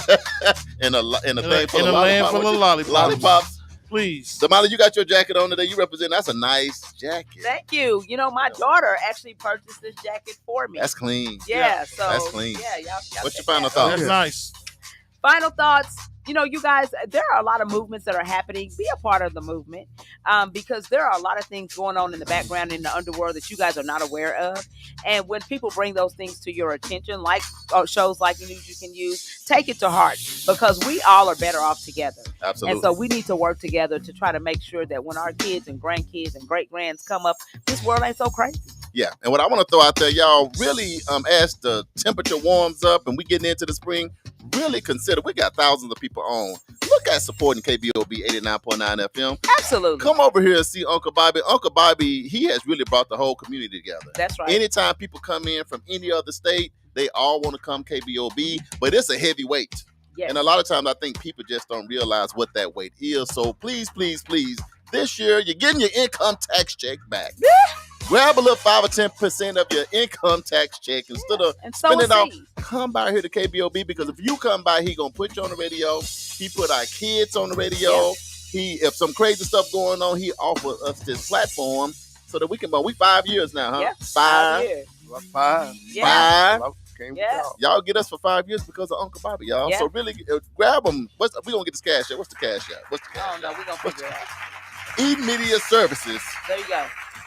in a land full of lollipops. Please. Damali, you got your jacket on today. You represent. That's a nice jacket. Thank you. You know, my daughter actually purchased this jacket for me. That's clean. Yeah. So that's clean. Yeah, y'all what's your final thoughts? That's nice. Final thoughts. You know, you guys, there are a lot of movements that are happening. Be a part of the movement because there are a lot of things going on in the background in the underworld that you guys are not aware of. And when people bring those things to your attention, like shows like News You Can Use, take it to heart because we all are better off together. Absolutely. And so we need to work together to try to make sure that when our kids and grandkids and great-grands come up, this world ain't so crazy. Yeah, and what I want to throw out there, y'all, really, as the temperature warms up and we getting into the spring, really consider, we got thousands of people on. Look at supporting KBOB 89.9 FM. Absolutely. Come over here and see Uncle Bobby. Uncle Bobby, he has really brought the whole community together. That's right. Anytime people come in from any other state, they all want to come KBOB, but it's a heavy weight. Yes. And a lot of times I think people just don't realize what that weight is. So please, please, please, this year, you're getting your income tax check back. Grab a little 5 or 10% of your income tax check instead of spending it off. Come by here to KBOB because if you come by, he gonna put you on the radio. He put our kids on the radio. Yeah. If some crazy stuff going on, he offered us this platform so that we can. We 5 years now, huh? Yeah, 5 years. 5. Yeah. 5. Yeah. Y'all get us for 5 years because of Uncle Bobby, y'all. Yeah. So really, grab them. We gonna get this cash out. What's the cash out? What's the cash? I don't know. We're gonna figure it out. E-Media Services. There you go.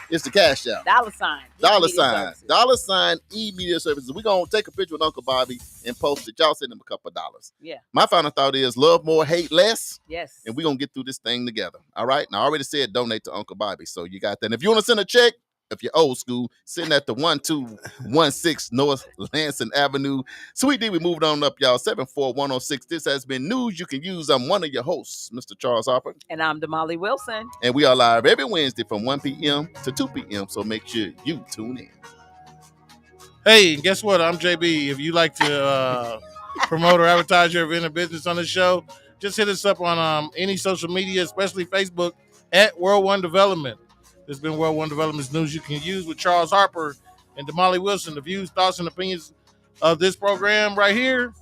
It's the cash out. $. E-Media Services. We're going to take a picture with Uncle Bobby and post it. Y'all send him a couple of dollars. Yeah. My final thought is love more, hate less. Yes. And we're going to get through this thing together. All right? Now, I already said donate to Uncle Bobby. So you got that. And if you want to send a check, if you're old school, send that to 1216 North Lansing Avenue. Sweet D, we moved on up, y'all. 74106. This has been News You Can Use. I'm one of your hosts, Mr. Charles Harper. And I'm Damali Wilson. And we are live every Wednesday from 1 p.m. to 2 p.m. So make sure you tune in. Hey, guess what? I'm JB. If you like to promote or advertise your event or business on the show, just hit us up on any social media, especially Facebook, at World One Development. This has been World One Development's News You Can Use with Charles Harper and Damali Wilson. The views, thoughts, and opinions of this program right here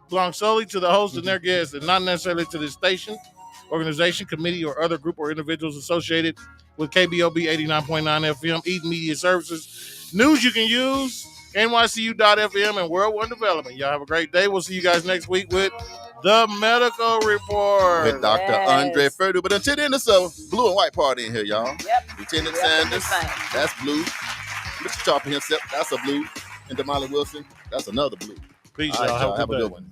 belong solely to the host and their guests and not necessarily to the station, organization, committee, or other group or individuals associated with KBOB 89.9 FM, E-Media Services, News You Can Use, NYCU.FM, and World One Development. Y'all have a great day. We'll see you guys next week with The Medical Report with Dr. Andre Ferdu. But until then, it's a blue and white party in here, y'all. Yep. Lieutenant Sanders, that's blue. Mr. Charper himself, that's a blue. And Damali Wilson, that's another blue. Peace, all right, y'all. Have a good one.